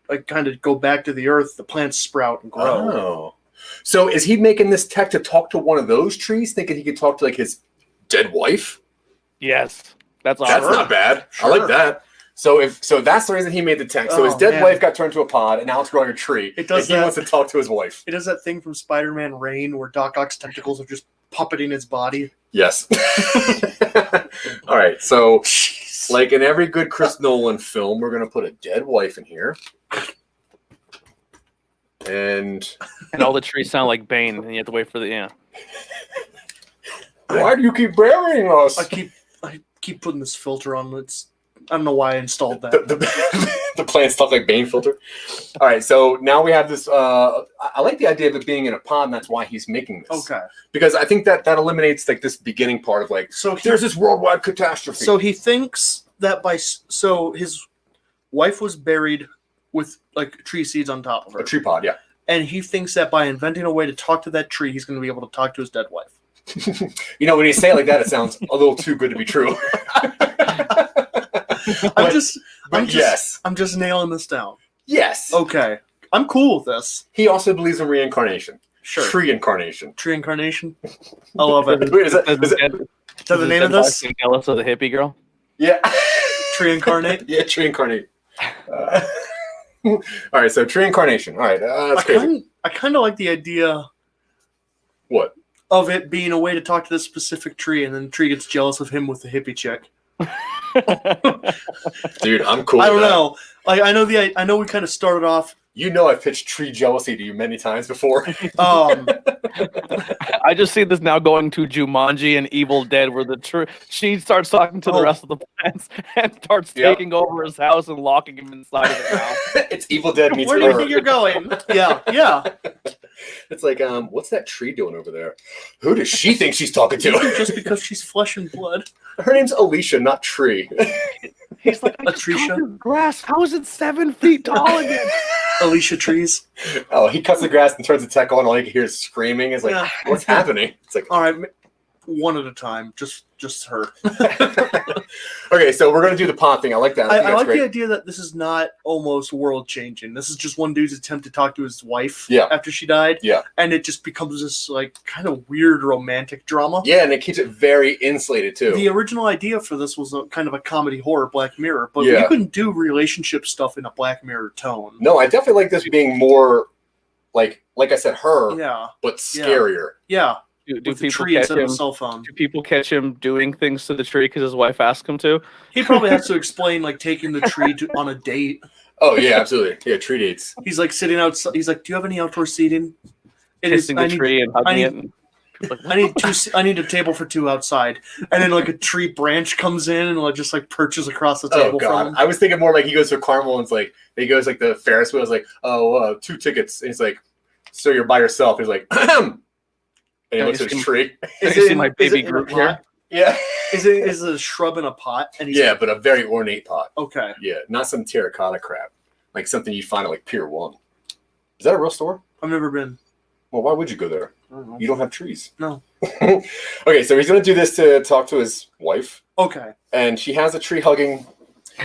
like kind of go back to the earth, the plants sprout and grow. Oh. So is he making this tech to talk to one of those trees, thinking he could talk to like his dead wife? Yes, that's That's awesome. not bad. Sure. I like that. So that's the reason he made the tech. So his Oh, dead man. wife got turned to a pod, and now it's growing a tree. It does and he that. wants to talk to his wife. It does that thing from Spider-Man Reign where Doc Ock's tentacles are just puppeting his body. Yes. All right. So, like in every good Chris Nolan film, we're gonna put a dead wife in here, and And all the trees sound like Bane, and you have to wait for the why do you keep burying us? I keep putting this filter on. I don't know why I installed that. The plants talk like Bane filter. All right, so now we have this. I like the idea of it being in a pod, and that's why he's making this. Okay. Because I think that eliminates like this beginning part of like, So there's this worldwide catastrophe. So he thinks that so his wife was buried with like tree seeds on top of her, a tree pod, yeah. and he thinks that by inventing a way to talk to that tree, he's going to be able to talk to his dead wife. You know, when you say it like that, it sounds a little too good to be true. I'm just nailing this down. Yes. Okay, I'm cool with this. He also believes in reincarnation. Sure. Tree incarnation. Tree incarnation. I love it. Wait, is that Is that the name of this? Jealous of the hippie girl. yeah. Tree incarnate. Yeah, tree incarnate. All right, so tree incarnation. All right, that's crazy. I kind of like the idea What? of it being a way to talk to this specific tree, and then the tree gets jealous of him with the hippie chick. Dude, I'm cool. I don't with that. know. Like I know we kind of started off. You know, I've pitched tree jealousy to you many times before. I just see this now going to Jumanji and Evil Dead, where she starts talking to the rest of the plants and starts taking over his house and locking him inside of the house. It's Evil Dead meets Where do you think you're going? Yeah. It's like, what's that tree doing over there? Who does she think she's talking to? Just because she's flesh and blood. Her name's Alicia, not Tree. He's like, Atricia. Grass. How is it 7 feet tall again? Alicia Trees. Oh, he cuts the grass and turns the tech on. All you can hear is screaming. It's like, what's happening? It's like, all right, one at a time. Just her. Okay, so we're gonna do the pod thing. I like that. I like the idea that this is not almost world changing. This is just one dude's attempt to talk to his wife after she died. Yeah. And it just becomes this like kind of weird romantic drama. Yeah, and it keeps it very insulated too. The original idea for this was a kind of a comedy horror Black Mirror, but you couldn't do relationship stuff in a Black Mirror tone. No, I definitely like this being more like I said, her, but scarier. Yeah. Do people catch him? Cell phone. Do people catch him doing things to the tree because his wife asked him to? He probably has to explain like taking the tree on a date. Oh yeah, absolutely. Yeah, tree dates. He's like sitting outside. He's like, "Do you have any outdoor seating?" Kissing the tree and hugging it. I need a table for two outside, and then like a tree branch comes in and like just like perches across the table. Oh god, from him. I was thinking more like he goes to a carnival and it's like he goes like the Ferris wheel is like, 2 tickets. And he's like, so you're by yourself. He's like, and he looks at his tree. Is it my baby group here? Yeah. Is it a shrub in a pot? And he's but a very ornate pot. Okay. Yeah, not some terracotta crap, like something you find at like Pier 1. Is that a real store? I've never been. Well, why would you go there? I don't know. You don't have trees. No. Okay, so he's gonna do this to talk to his wife. Okay. And she has a tree hugging.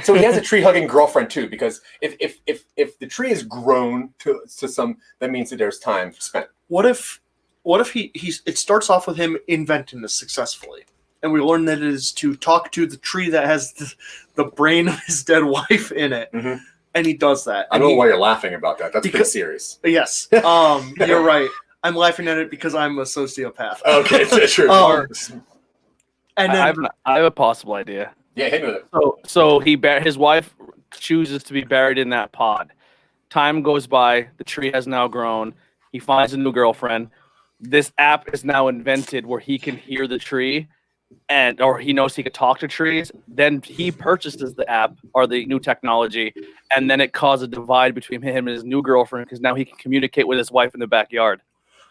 So he has a tree hugging girlfriend too, because if the tree is grown to some, that means that there's time spent. What if it starts off with him inventing this successfully, and we learn that it is to talk to the tree that has the brain of his dead wife in it, and he does that. I don't know why you're laughing about that. That's pretty serious. Yes, you're right. I'm laughing at it because I'm a sociopath. Okay, that's true. And then I have a possible idea. Yeah, hit me with it. So his wife chooses to be buried in that pod. Time goes by. The tree has now grown. He finds a new girlfriend. This app is now invented where he can hear the tree, or he knows he could talk to trees. Then he purchases the app or the new technology, and then it causes a divide between him and his new girlfriend because now he can communicate with his wife in the backyard.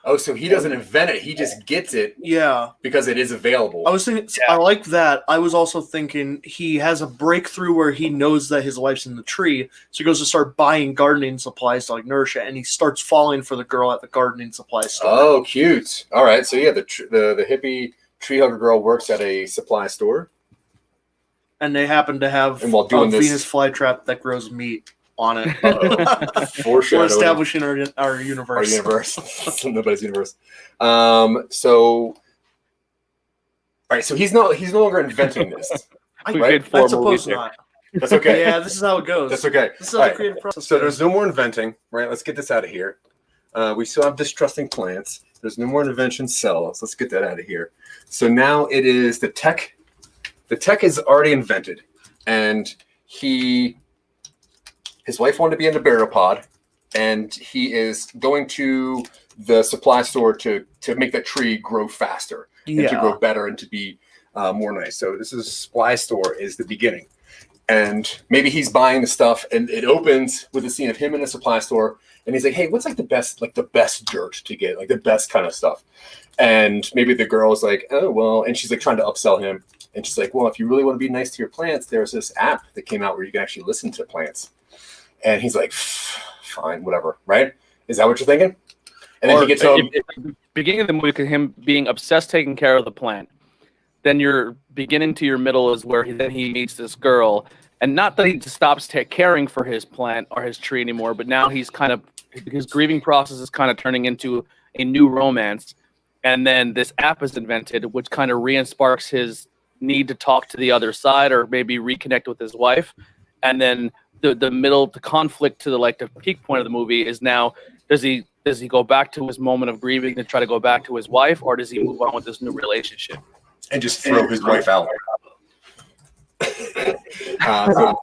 Oh, so he doesn't invent it. He just gets it. Yeah. Because it is available. I was thinking, I like that. I was also thinking he has a breakthrough where he knows that his wife's in the tree. So he goes to start buying gardening supplies to like nourish it. And he starts falling for the girl at the gardening supply store. Oh, cute. All right. So yeah, the hippie tree hugger girl works at a supply store. And they happen to have while doing this Venus flytrap that grows meat on it. For sure. We're establishing our universe. Our universe. Nobody's universe. So, all right. So he's no longer inventing this. Right? I suppose not. That's okay. Yeah, this is how it goes. That's okay. This is how the creative process So goes. there's no more inventing, right? Let's get this out of here. We still have distrusting plants. There's no more invention cells. Let's get that out of here. So now it is the tech. The tech is already invented, and his wife wanted to be in the burial pod, and he is going to the supply store to make that tree grow faster and to grow better and to be more nice. So this is supply store is the beginning, and maybe he's buying the stuff, and it opens with a scene of him in a supply store, and he's like, "Hey, what's the best dirt to get, like the best kind of stuff?" And maybe the girl is like, "Oh well," and she's like trying to upsell him, and she's like, "Well, if you really want to be nice to your plants, there's this app that came out where you can actually listen to plants." And he's like, fine, whatever, right? Is that what you're thinking? And then he gets home. At the beginning of the movie, him being obsessed taking care of the plant. Then your beginning to your middle is where he meets this girl. And not that he stops caring for his plant or his tree anymore, but now his grieving process is kind of turning into a new romance. And then this app is invented, which kind of re-sparks his need to talk to the other side or maybe reconnect with his wife. And then the conflict to the peak point of the movie is now, does he go back to his moment of grieving and try to go back to his wife, or does he move on with this new relationship and just throw his wife out? So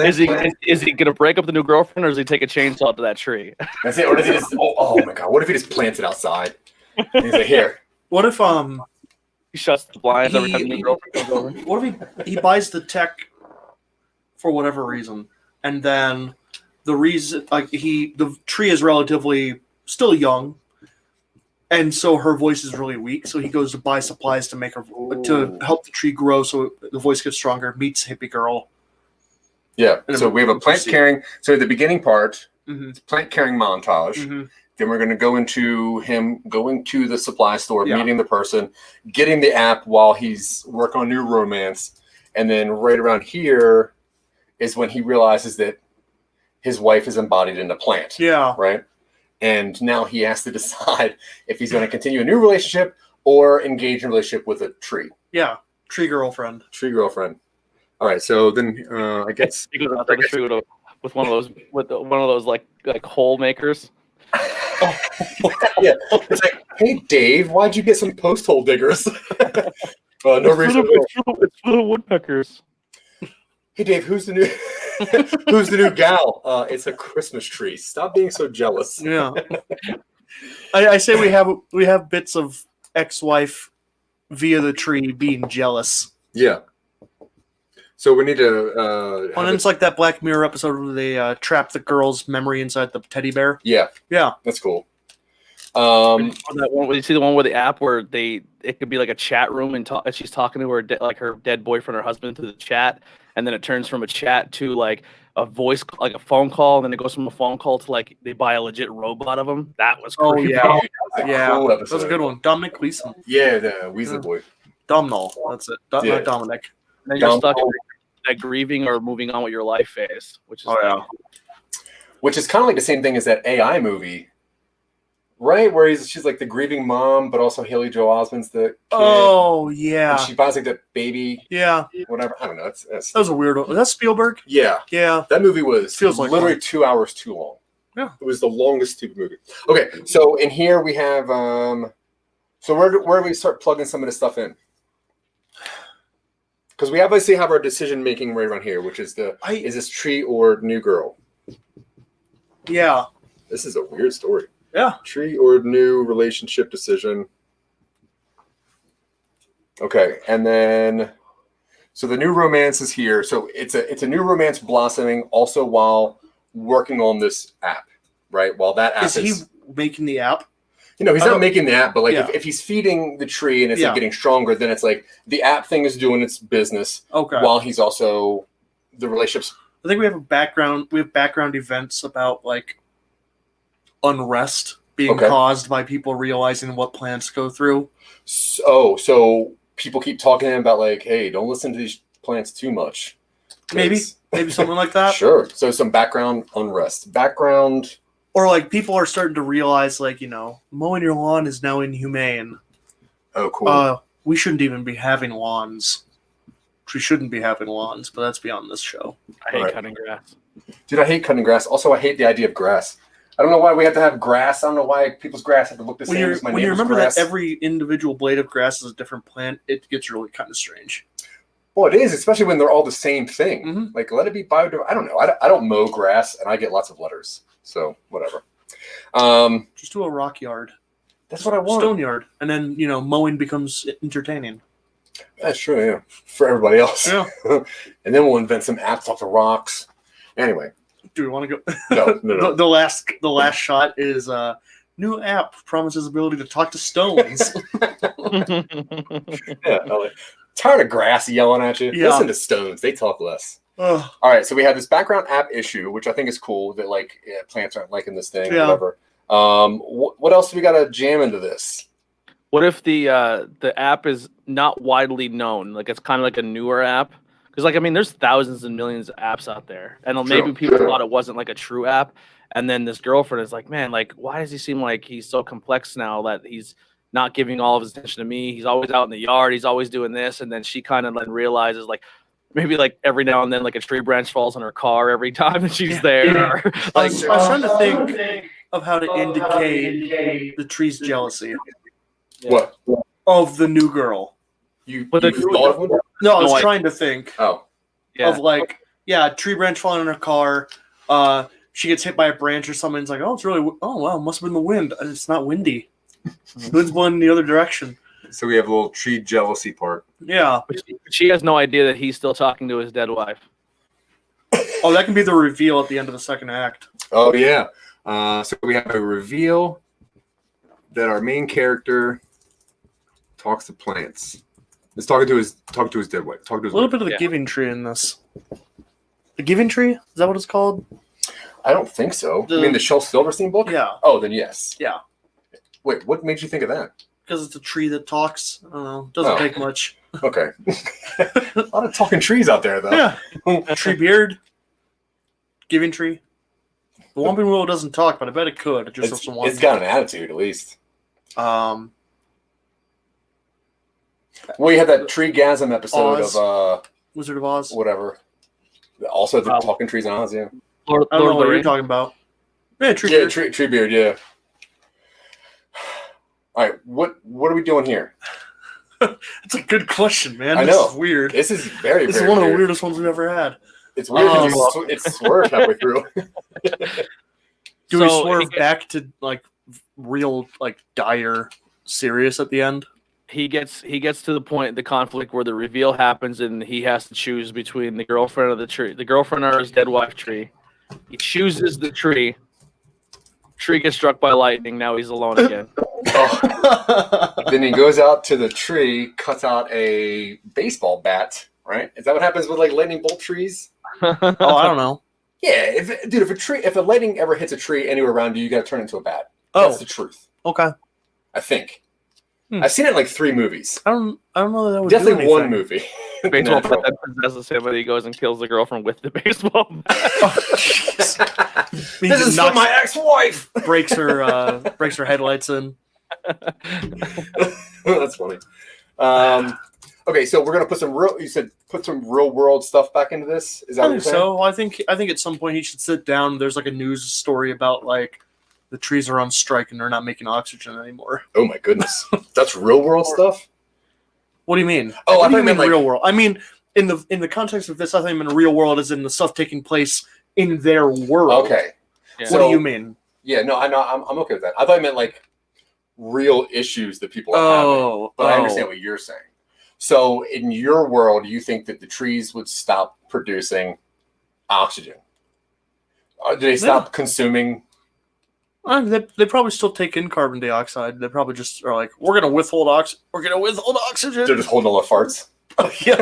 is he gonna break up the new girlfriend, or does he take a chainsaw to that tree? That's it. Or does he just? Oh my god! What if he just plants it outside? And he's like, here. What if He shuts the blinds every time the new girlfriend comes over. What if he buys the tech for whatever reason, and then the reason the tree is relatively still young, and so her voice is really weak. So he goes to buy supplies to make her to help the tree grow, so the voice gets stronger. Meets hippie girl. Yeah. So we have a plant carrying. So the beginning part, Mm-hmm. it's plant carrying montage. Mm-hmm. Then we're going to go into him going to the supply store, Yeah. meeting the person, getting the app while he's working on new romance, and then right around here is when he realizes that his wife is embodied in the plant. Yeah. Right. And now he has to decide if he's going to continue a new relationship or engage in a relationship with a tree. Yeah. Tree girlfriend. Tree girlfriend. All right. So then I guess He goes out to the tree with one of those like hole makers. yeah. It's like, hey Dave, why'd you get some post hole diggers? No reason. It's for the woodpeckers. Hey Dave, who's the new gal? It's a Christmas tree. Stop being so jealous. Yeah. I say we have bits of ex-wife via the tree being jealous. Yeah. So we need to. And it's like that Black Mirror episode where they trap the girl's memory inside the teddy bear. Yeah. Yeah. That's cool. That one, you see the one with the app where it could be like a chat room and she's talking to her dead boyfriend or husband through the chat, and then it turns from a chat to like a voice, like a phone call, and then it goes from a phone call to like they buy a legit robot of them. That was Oh creepy. yeah, yeah. Cool that was a good one. Dominic Gleeson. Yeah, the Weasley boy. Domhnall. That's it. Not Dominic. And then you're stuck in that grieving or moving on with your life phase, which is which is kind of like the same thing as that AI movie. Right, where she's like the grieving mom, but also Haley Joel Osment's the kid. Oh yeah, and she buys like the baby. Yeah, whatever. I don't know. That was a weird one. Was that Spielberg? Yeah, yeah. That movie feels like literally 2 hours too long. Yeah, it was the longest stupid movie. Okay, so in here we have so where do we start plugging some of this stuff in? Because we obviously have our decision making right around here, which is is this tree or new girl? Yeah, this is a weird story. Yeah. Tree or new relationship decision. Okay, and then so the new romance is here. So it's a new romance blossoming also while working on this app, right? While that app is he making the app? He's not making the app, but like Yeah. if he's feeding the tree and it's like getting stronger, then it's like the app thing is doing its business. Okay. While he's also the relationships. I think we have background events about like unrest being caused by people realizing what plants go through. So people keep talking to him about like, hey, don't listen to these plants too much. Maybe something like that. Sure. So some background unrest. Or like people are starting to realize like, mowing your lawn is now inhumane. Oh, cool. We shouldn't even be having lawns. We shouldn't be having lawns, but that's beyond this show. I hate cutting grass. Dude, I hate cutting grass. Also, I hate the idea of grass. I don't know why we have to have grass. I don't know why people's grass have to look the same as my neighbor's grass. When you remember that every individual blade of grass is a different plant, it gets really kind of strange. Well, it is, especially when they're all the same thing. Mm-hmm. Like, let it be biodiverse. I don't know. I don't mow grass, and I get lots of letters. So, whatever. Just do a rock yard. That's what I want. Stone yard. And then, mowing becomes entertaining. That's true, yeah. For everybody else. Yeah. And then we'll invent some apps off the rocks. Anyway. Do we want to go? No. The last shot is new app promises ability to talk to stones. Yeah. Tired of grass yelling at you. Yeah. Listen to stones. They talk less. Ugh. All right. So we have this background app issue, which I think is cool that plants aren't liking this thing or whatever. What else do we got to jam into this? What if the app is not widely known? Like it's kind of like a newer app. Because there's thousands and millions of apps out there, and maybe people thought it wasn't like a true app. And then this girlfriend is like, man, like why does he seem like he's so complex now that he's not giving all of his attention to me? He's always out in the yard. He's always doing this. And then she kind of then realizes like maybe like every now and then like a tree branch falls on her car every time that she's there. Yeah. I was trying to think of how to indicate the tree's jealousy. What? Of the new girl. You thought of one? No, I was trying to think. Oh. of like, a tree branch falling on her car. She gets hit by a branch or something. It's like, oh, it's really, oh wow, must have been the wind. And it's not windy. The wind's blowing in the other direction. So we have a little tree jealousy part. Yeah. But she has no idea that he's still talking to his dead wife. Oh, that can be the reveal at the end of the second act. Oh yeah. So we have a reveal that our main character talks to plants. He's talking to his dead wife. A little bit of the Giving Tree in this. The Giving Tree? Is that what it's called? I don't think so. You mean the Shel Silverstein book? Yeah. Oh, then yes. Yeah. Wait, what made you think of that? Because it's a tree that talks. I don't know. Doesn't take much. Okay. A lot of talking trees out there, though. Yeah. Tree beard. Giving Tree. The Whomping Willow doesn't talk, but I bet it could. It's got an attitude, at least. Um. Well, you had that Treegasm episode Oz. of Wizard of Oz. whatever. Also, the talking trees in Oz, yeah. I don't know what you're talking about. Yeah, Tree beard. Treebeard, yeah. All right, what are we doing here? That's a good question, man. I This know. is weird. This is very, This very is one of the weird. weirdest ones we've ever had. It's weird because it's swerved halfway through. Do we So swerve back to like real, like dire serious at the end? He gets to the point, the conflict where the reveal happens, and he has to choose between the girlfriend of the tree, the girlfriend or his dead wife tree. He chooses the tree. Tree gets struck by lightning. Now he's alone again. Then he goes out to the tree, cuts out a baseball bat. Right? Is that what happens with like lightning bolt trees? Oh, I don't know. Yeah, if a lightning ever hits a tree anywhere around you, you got to turn it into a bat. That's the truth. Okay. I think. I've seen it in like 3 movies. I don't know that would Definitely do one anything. movie. Baseball bat that possesses him, and he goes and kills the girlfriend with the baseball bat. He This just is for my ex-wife. breaks her headlights in. That's funny. Okay, so we're gonna put some real world stuff back into this. Is that I what you're think saying? so. I think at some point he should sit down. There's like a news story about like the trees are on strike and they're not making oxygen anymore. Oh my goodness, that's real world stuff. What do you mean? Oh, what do I you mean mean real world? I mean in the context of this, I think in real world is in the stuff taking place in their world. Okay. Yeah. What do you mean? Yeah, no, I know. I'm okay with that. I thought you meant like real issues that people are having. But I understand what you're saying. So in your world, you think that the trees would stop producing oxygen? Do they stop consuming? They probably still take in carbon dioxide. They probably just are like, we're gonna withhold oxygen. We're gonna withhold oxygen. They're just holding all the farts. Yeah.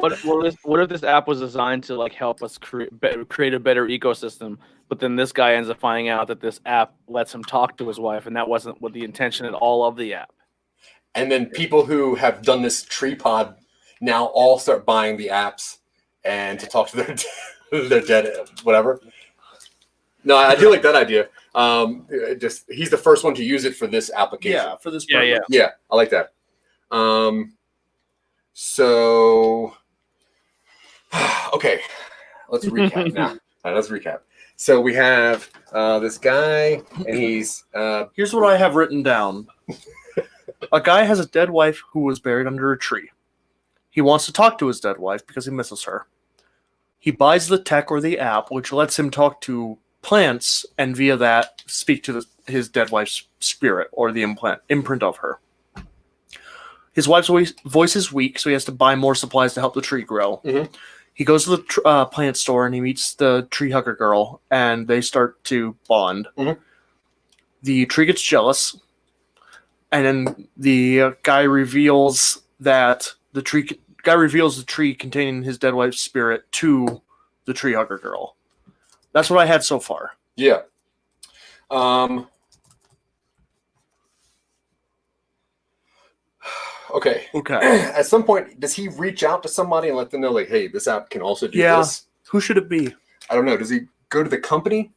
What if this app was designed to like help us create a better ecosystem, but then this guy ends up finding out that this app lets him talk to his wife, and that wasn't what the intention at all of the app. And then people who have done this tree pod now all start buying the apps and to talk to their dead whatever. No, I do like that idea. He's the first one to use it for this application. Yeah, for this. Yeah, I like that. So, okay, let's recap now. All right, let's recap. So we have this guy, and he's... Here's what I have written down. A guy has a dead wife who was buried under a tree. He wants to talk to his dead wife because he misses her. He buys the tech or the app, which lets him talk to plants, and via that, speak to his dead wife's spirit or the imprint of her. His wife's voice is weak, so he has to buy more supplies to help the tree grow. Mm-hmm. He goes to the plant store and he meets the tree hugger girl, and they start to bond. Mm-hmm. The tree gets jealous, and then the guy reveals the tree containing his dead wife's spirit to the tree hugger girl. That's what I had so far. Yeah. Okay. At some point, does he reach out to somebody and let them know, like, hey, this app can also do this? Who should it be? I don't know. Does he go to the company?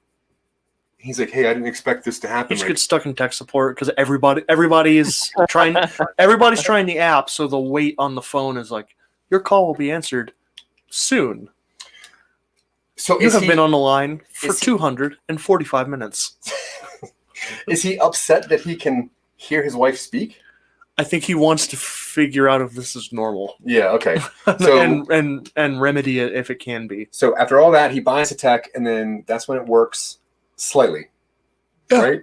He's like, hey, I didn't expect this to happen. He just gets stuck in tech support because everybody is trying. Everybody's trying the app, so the wait on the phone is like, your call will be answered soon. So you have been on the line for 245 minutes. Is he upset that he can hear his wife speak? I think he wants to figure out if this is normal. Yeah. Okay. So and remedy it if it can be. So after all that, he buys the tech, and then that's when it works slightly, right?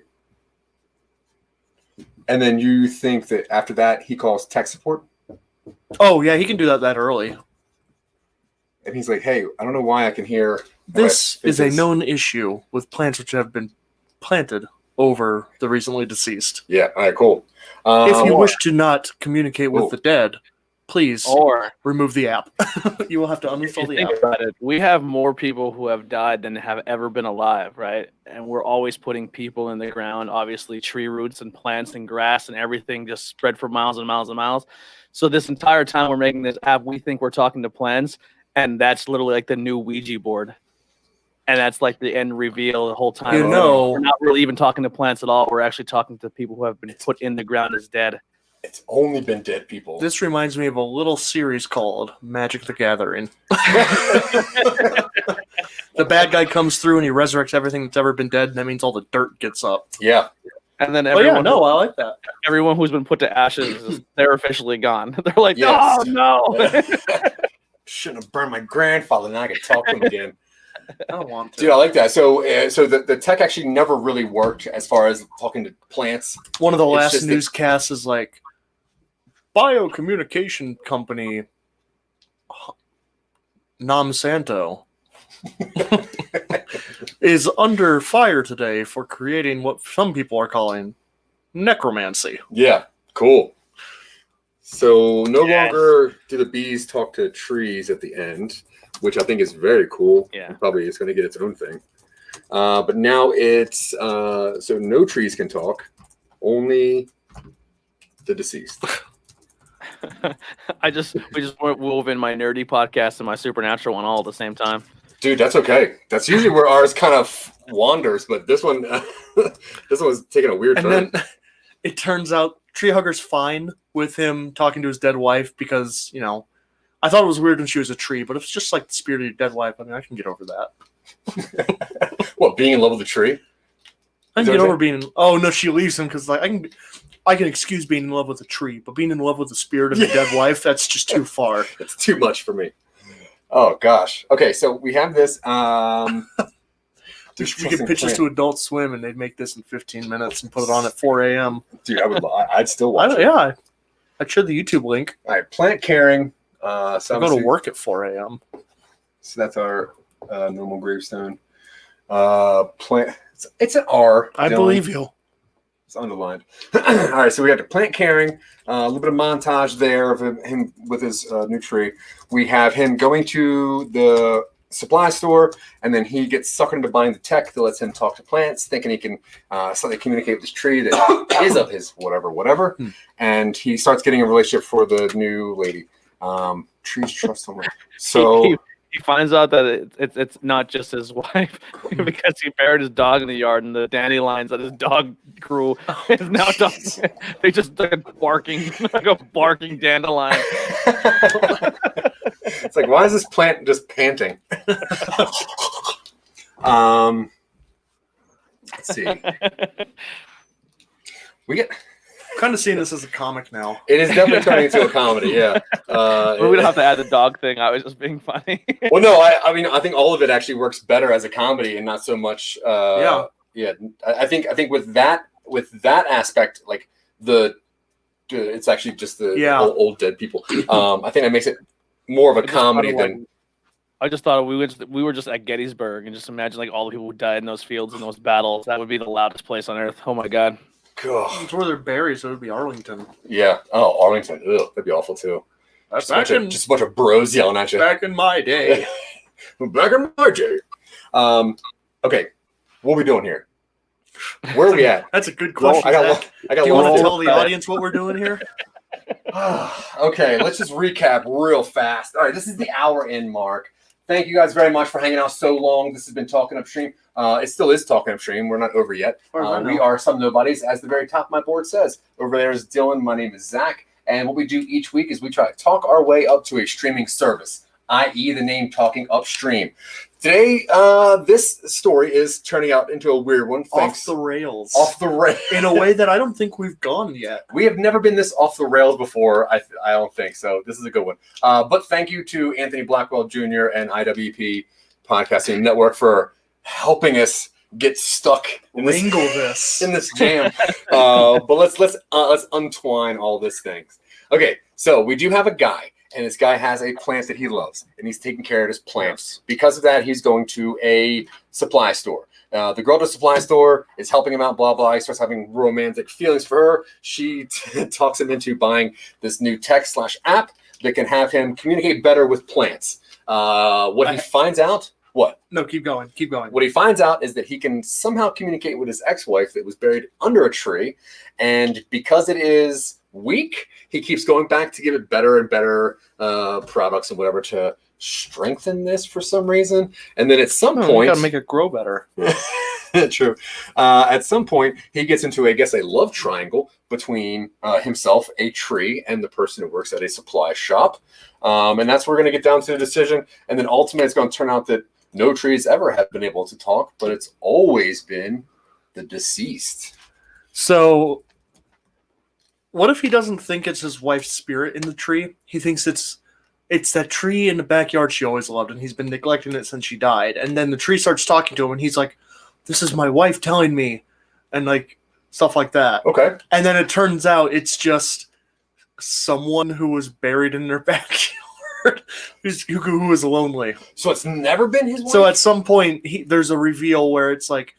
And then you think that after that, he calls tech support? Oh, yeah, he can do that early. And he's like, hey, I don't know why I can hear... This is a known issue with plants which have been planted over the recently deceased. Yeah, all right, cool. If you wish to not communicate with the dead, please remove the app. You will have to uninstall the app. Think about it. We have more people who have died than have ever been alive, right? And we're always putting people in the ground, obviously tree roots and plants and grass and everything just spread for miles and miles and miles. So this entire time we're making this app, we think we're talking to plants, and that's literally like the new Ouija board. And that's like the end reveal the whole time. We're not really even talking to plants at all. We're actually talking to people who have been put in the ground as dead. It's only been dead people. This reminds me of a little series called Magic the Gathering. The bad guy comes through and he resurrects everything that's ever been dead, and that means all the dirt gets up. Yeah. And then I like that. Everyone who's been put to ashes, they're officially gone. They're like, Yes. oh, no. Shouldn't have burned my grandfather. Now I can talk to him again. I don't want to. Dude, I like that. So the tech actually never really worked as far as talking to plants. One of the last newscasts is like, biocommunication company Monsanto is under fire today for creating what some people are calling necromancy. Yeah, cool. So no longer do the bees talk to trees at the end, which I think is very cool. Yeah. Probably it's going to get its own thing. But now it's so no trees can talk, only the deceased. we just wove in my nerdy podcast and my supernatural one all at the same time. Dude, that's okay. That's usually where ours kind of wanders, but this one was taking a weird turn. And then it turns out Treehugger's fine with him talking to his dead wife because, I thought it was weird when she was a tree, but if it's just like the spirit of your dead wife, I mean, I can get over that. What, being in love with a tree? I can get over being. Oh no, she leaves him because like I can excuse being in love with a tree, but being in love with the spirit of your dead wife, that's just too far. It's too much for me. Oh gosh. Okay, so we have this. You could pitch this to Adult Swim, and they'd make this in 15 minutes and put it on at 4 a.m. Dude, I'd still watch it. Yeah, I'd share the YouTube link. All right, plant caring. So I go to work at 4 a.m. So that's our normal gravestone. Plant. It's an R. I believe you. It's underlined. All right, so we have the plant caring. A little bit of montage there of him with his new tree. We have him going to the supply store, and then he gets suckered into buying the tech that lets him talk to plants, thinking he can slightly communicate with this tree that is of his whatever. And he starts getting a relationship for the new lady. Trees trust him. So he finds out that it's not just his wife because he buried his dog in the yard, and the dandelions that his dog grew is now talking. They just barking like a barking dandelion. It's like, why is this plant just panting? Let's see. We get. I'm kind of seeing this as a comic now. It is definitely turning into a comedy, yeah. We don't have to add the dog thing. I was just being funny. Well, no, I mean, I think all of it actually works better as a comedy and not so much. Yeah. I think with that aspect, like it's actually just the old dead people. I think that makes it more of a comedy than. I just thought we were just at Gettysburg, and just imagine like all the people who died in those fields in those battles. That would be the loudest place on earth. Oh my god. God. It's where they're buried, so it would be Arlington. Yeah. Oh, Arlington. Ugh, that'd be awful too. Just a bunch of bros yelling at you. Back in my day. Back in my day. Okay. What are we doing here? Where are we at? That's a good question. I got Do you want to tell the audience what we're doing here? Okay, let's just recap real fast. All right, this is the hour in mark. Thank you guys very much for hanging out so long. This has been Talking Upstream. It still is Talking Upstream. We're not over yet. We are some nobodies, as the very top of my board says. Over there is Dylan. My name is Zach. And what we do each week is we try to talk our way up to a streaming service. i.e. the name Talking Upstream. Today, this story is turning out into a weird one. Off the rails. Off the rails. In a way that I don't think we've gone yet. We have never been this off the rails before, I don't think, so this is a good one. But thank you to Anthony Blackwell Jr. and IwEP Podcasting Network for helping us get stuck in this jam. But let's untwine all these things. Okay, so we do have a guy, and this guy has a plant that he loves, and he's taking care of his plants. Because of that, he's going to a supply store. The girl at the supply store is helping him out, blah, blah. He starts having romantic feelings for her. She talks him into buying this new tech/app that can have him communicate better with plants. He finds out... What? No, keep going. Keep going. What he finds out is that he can somehow communicate with his ex-wife that was buried under a tree. And because it is weak, he keeps going back to give it better and better products and whatever to strengthen this for some reason. And then at some point... You gotta make it grow better. True. At some point, he gets into, I guess, a love triangle between himself, a tree, and the person who works at a supply shop. And that's where we're going to get down to the decision. And then ultimately, it's going to turn out that no trees ever have been able to talk, but it's always been the deceased. So, what if he doesn't think it's his wife's spirit in the tree? He thinks it's that tree in the backyard she always loved, and he's been neglecting it since she died. And then the tree starts talking to him, and he's like, "This is my wife telling me," and like stuff like that. Okay. And then it turns out it's just someone who was buried in their backyard who was lonely. So it's never been his wife? So at some point, there's a reveal where it's like,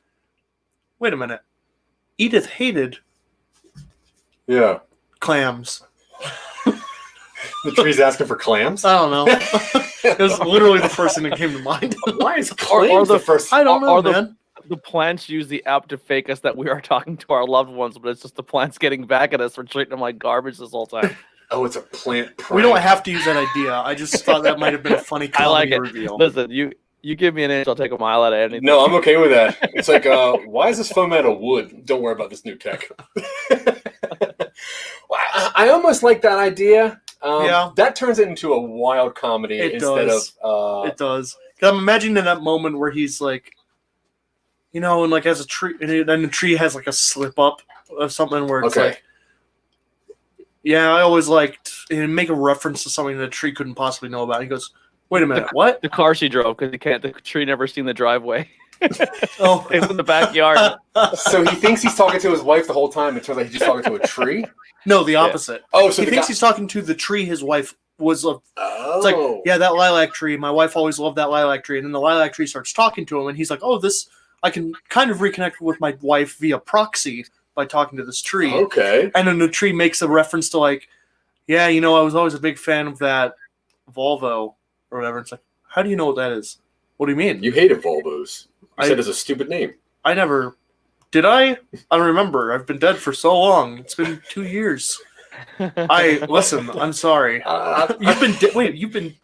wait a minute. Edith hated clams. The tree's asking for clams? I don't know. It was literally the first thing that came to mind. Why is clams the first? I don't know, man. The plants use the app to fake us that we are talking to our loved ones, but it's just the plants getting back at us for treating them like garbage this whole time. Oh, it's a plant prank. We don't have to use that idea. I just thought that might have been a funny comedy reveal. Listen, you give me an inch, I'll take a mile out of anything. No, I'm okay with that. It's like, why is this foam out of wood? Don't worry about this new tech. I almost like that idea. That turns it into a wild comedy instead of... It does. I'm imagining in that moment where he's like, and like has a tree, and then the tree has like a slip up or something where it's like, yeah, I always liked, and make a reference to something that the tree couldn't possibly know about. He goes, wait a minute, what? The car she drove, because the tree never seen the driveway. Oh, it's in the backyard. So he thinks he's talking to his wife the whole time. It turns out he's just talking to a tree? No, the opposite. Yeah. Oh, so he thinks he's talking to the tree his wife was of. Oh. It's like, yeah, that lilac tree. My wife always loved that lilac tree. And then the lilac tree starts talking to him, and he's like, oh, I can kind of reconnect with my wife via proxy by talking to this tree. Okay. And then the tree makes a reference to like, yeah, I was always a big fan of that Volvo or whatever. It's like, how do you know what that is? What do you mean? You hated Volvos. You said it's a stupid name. I never... Did I? I don't remember. I've been dead for so long. It's been 2 years. Listen, I'm sorry. You've been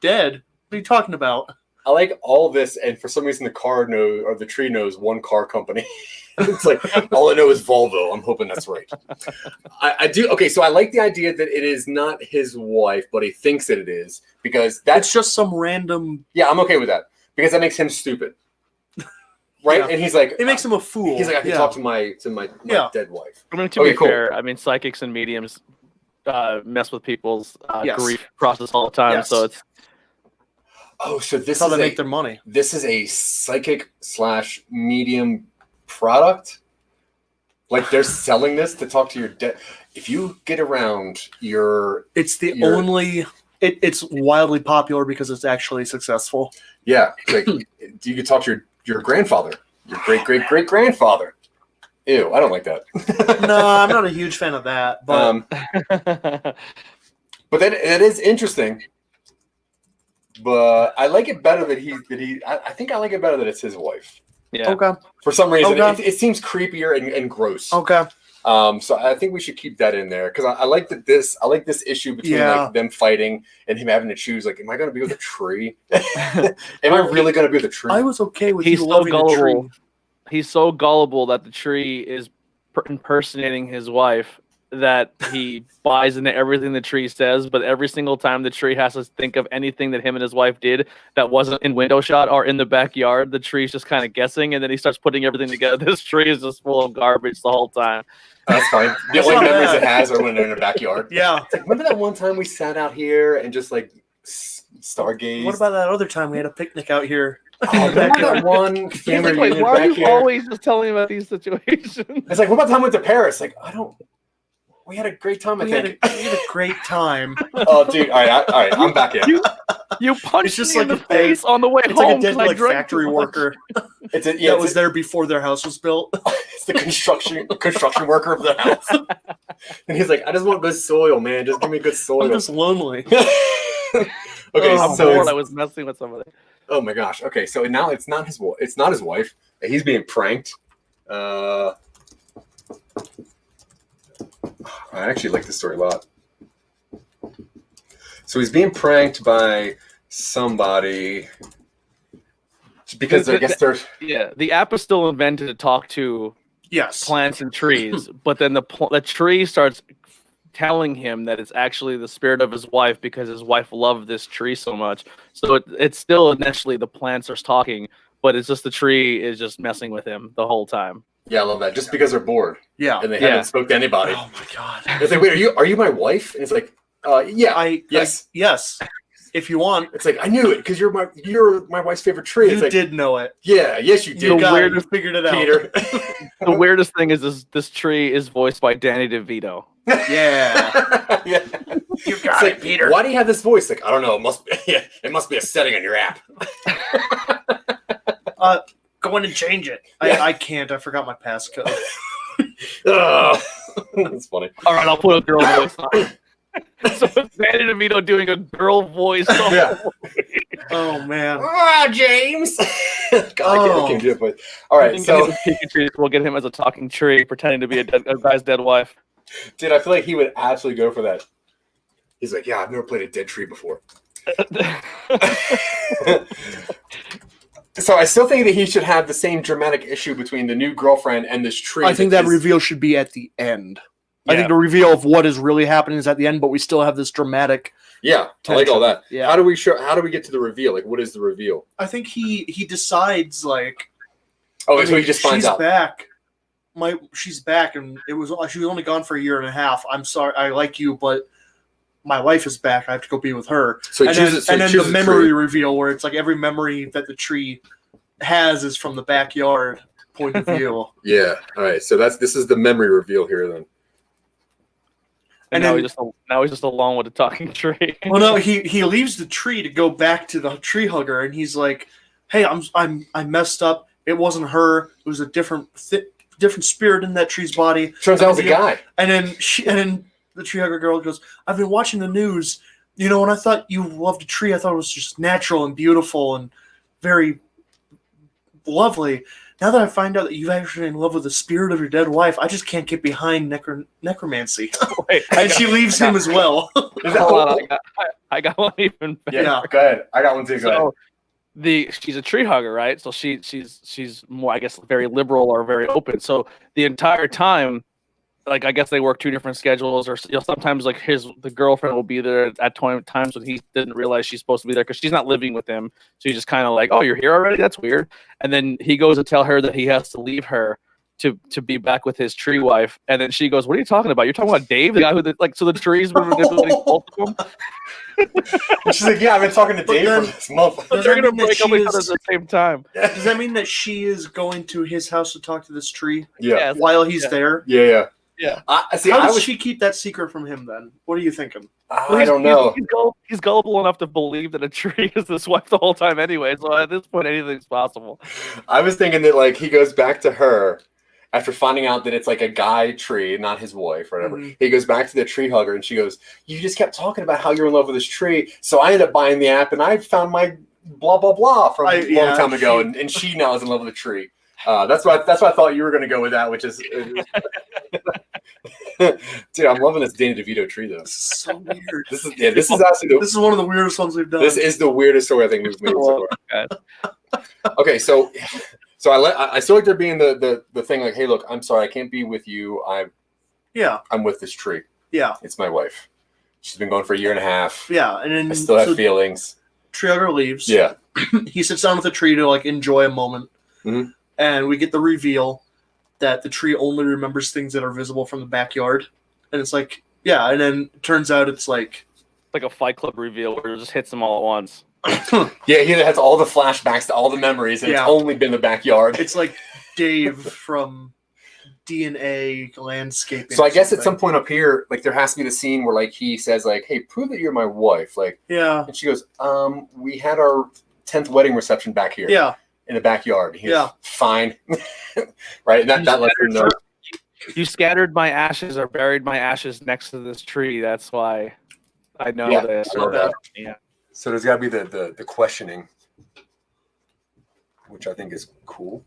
dead? What are you talking about? I like all this, and for some reason the tree knows one car company. It's like, all I know is Volvo. I'm hoping that's right. I do. Okay, so I like the idea that it is not his wife, but he thinks that it is, because that's... It's just some random... Yeah, I'm okay with that, because that makes him stupid. Right? Yeah. And he's like... It makes him a fool. He's like, I can talk to my dead wife. I mean, to be fair, I mean, psychics and mediums mess with people's grief process all the time, so it's... Oh, so this is how they make their money. This is a psychic/medium product? Like they're selling this to talk to your dead... If you get around It's it's wildly popular because it's actually successful. Yeah. Like, you could talk to your grandfather. Your great-great-great-grandfather. Ew, I don't like that. No, I'm not a huge fan of that. But but that is interesting. But I like it better that I think I like it better that it's his wife. Yeah. Okay. For some reason, it seems creepier and gross. Okay. So I think we should keep that in there because I like this issue between like them fighting and him having to choose. Like, am I going to be with a tree? Am I really going to be with a tree? I was okay with He's you so loving the tree. He's so gullible that the tree is impersonating his wife that he buys into everything the tree says, but every single time the tree has to think of anything that him and his wife did that wasn't in window shot or in the backyard, the tree's just kind of guessing, and then he starts putting everything together. This tree is just full of garbage the whole time. That's fine. The only memories it has are when they're in the backyard. Yeah. Remember that one time we sat out here and just like stargaze? What about that other time we had a picnic out here? Oh, remember that one family Like, reunion why are back you here? always just telling me about these situations? It's like, what about the time we went to Paris? Like, we had a great time, I We think. had a great time. Oh, dude. All right, I'm back in. You punched just me in like the face on the way It's home. like a dead 'cause I like drank factory too much. worker that was there before their house was built. It's the construction worker of the house. And he's like, I just want good soil, man. Just give me good soil. I'm just lonely. Okay, I'm so bored. I was messing with somebody. oh my gosh. Okay, so now it's not his wife. He's being pranked. I actually like this story a lot. So he's being pranked by somebody because I guess they're the app is still invented to talk to Yes. plants and trees, but then the tree starts telling him that it's actually the spirit of his wife because his wife loved this tree so much. So it's still initially the plants are talking, but it's just the tree is just messing with him the whole time. yeah, I love that. Just because they're bored Yeah. and they Yeah. haven't spoke to anybody. Oh my god. It's like, wait, are you my wife? And it's like, yeah, yes. Yes. If you want. It's like I knew it because you're my wife's favorite tree. You It's like, did know it. yeah, yes, you You did, got it. You weirdest- figured it out. Peter. The weirdest thing is this tree is voiced by Danny DeVito. Yeah. Yeah. You It's got like, it, Peter. why do you have this voice? Like, I don't know. It must be a setting on your app. Go in and change it. Yeah. I can't. I forgot my passcode. Ugh. That's funny. All right, I'll put a girl voice on. So it's Danny DeVito doing a girl voice. Yeah. Oh man. Ah, James. God, I can't do it. But all right, so We'll get him as a talking tree, pretending to be a guy's dead wife. dude, I feel like he would absolutely go for that. He's like, yeah, I've never played a dead tree before. So I still think that he should have the same dramatic issue between the new girlfriend and this tree. I think that is- reveal should be at the end. I Yeah. think the reveal of what is really happening is at the end, but we still have this dramatic. Yeah, I like all that. Yeah. How do we get to the reveal? Like, what is the reveal? I think he decides like. Oh, I so mean, he just finds she's out. back. She's back, and she was only gone for a year and a half. I'm sorry, I like you, but my wife is back. I have to go be with her. So he And chooses. then the chooses memory tree. reveal, where it's like every memory that the tree has is from the backyard point of view. Yeah. All right. So this is the memory reveal here then. And And now then- he's just alone with a talking tree. Well, no, he leaves the tree to go back to the tree hugger, and he's like, "Hey, I messed up. It wasn't her. It was a different spirit in that tree's body." Turns out it was a guy. And then the tree hugger girl goes, "I've been watching the news, and I thought you loved a tree. I thought it was just natural and beautiful and very lovely. Now that I find out that you're actually in love with the spirit of your dead wife, I just can't get behind necromancy." Wait, And she leaves him as well. hold on, I got one even better. Yeah. Go ahead. I got one too. Go ahead. So she's a tree hugger, right? So she's more, I guess, very liberal or very open. So the entire time, like, I guess they work two different schedules, or sometimes like the girlfriend will be there at times when he didn't realize she's supposed to be there because she's not living with him. So he's just kind of like, "Oh, you're here already? That's weird." And then he goes to tell her that he has to leave her to be back with his tree wife, and then she goes, "What are you talking about? You're talking about Dave, the guy who so the trees were manipulating both of them." She's like, "Yeah, I've been talking to But Dave then- for this month." Does They're that gonna mean that break up she each other at is- the same time. Does that mean that she is going to his house to talk to this tree Yeah. Yeah. while he's Yeah. there? Yeah. Yeah. I see. How I does was. she keep that secret from him then? What are you thinking? I don't know. He's gullible enough to believe that a tree is his wife the whole time anyway. So at this point, anything's possible. I was thinking that like he goes back to her after finding out that it's like a guy tree, not his wife, or whatever. Mhm. He goes back to the tree hugger and she goes, "You just kept talking about how you're in love with this tree, so I ended up buying the app and I found my blah blah blah from a long time ago, and she now is in love with the tree." That's why I thought you were going to go with that, which is, dude, I'm loving this Danny DeVito tree though. This is so weird. This is actually This is one of the weirdest ones we've done. this is the weirdest story I think we've made so far. Okay, so I still like there being the thing like, "Hey, look, I'm sorry, I can't be with you. Yeah. I'm with this tree. Yeah. It's my wife. She's been gone for a year and a half. Yeah. And then I still have feelings. Tree hugger leaves. Yeah. He sits down with the tree to like enjoy a moment. Mhm. And we get the reveal that the tree only remembers things that are visible from the backyard. And it's like, yeah, and then it turns out it's like a Fight Club reveal where it just hits them all at once. Yeah, he has all the flashbacks to all the memories, and it's only been the backyard. It's like Dave from DNA landscaping. So I guess at some point up here, like there has to be the scene where like he says like, "Hey, prove that you're my wife." Like, yeah, and she goes, "We had our 10th wedding reception back here." Yeah, in the backyard. He goes, fine, right? And that lets him know. You scattered my ashes or buried my ashes next to this tree. That's why I know this. I love that. Yeah. So there's got to be the questioning, which I think is cool.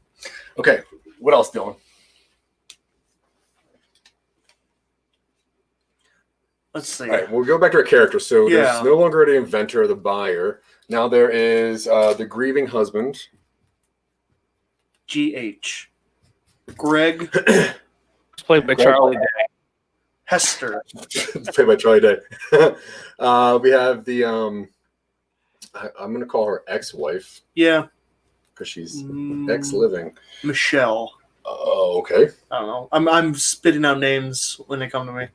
Okay, what else, Dylan? Let's see. All right, we'll go back to our character. So there's no longer the inventor or the buyer. Now there is the grieving husband. GH. Greg. Played by Charlie Day. Hester. Played by Charlie Day. We have the I'm gonna call her ex-wife. Yeah. Because she's ex-living. Michelle. Oh, okay. I don't know. I'm spitting out names when they come to me.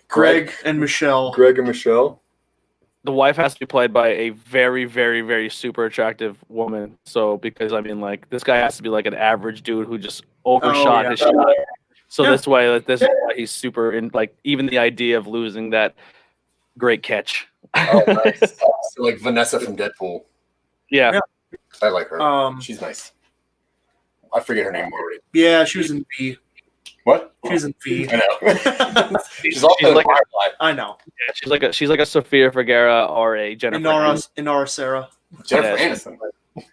Greg and Michelle. Greg and Michelle. The wife has to be played by a very, very, very super attractive woman. So because I mean, like this guy has to be like an average dude who just overshot his shot. So this way, this is why he's super in. Like even the idea of losing that great catch. Oh, nice. So like Vanessa from Deadpool. Yeah. I like her. She's nice. I forget her name already. Yeah, she was in V. What? She was in V. I know. she's also like Firefly. I know. Yeah, she's like a Sofia Vergara or a Jennifer. Inara Sarah. Jennifer Aniston.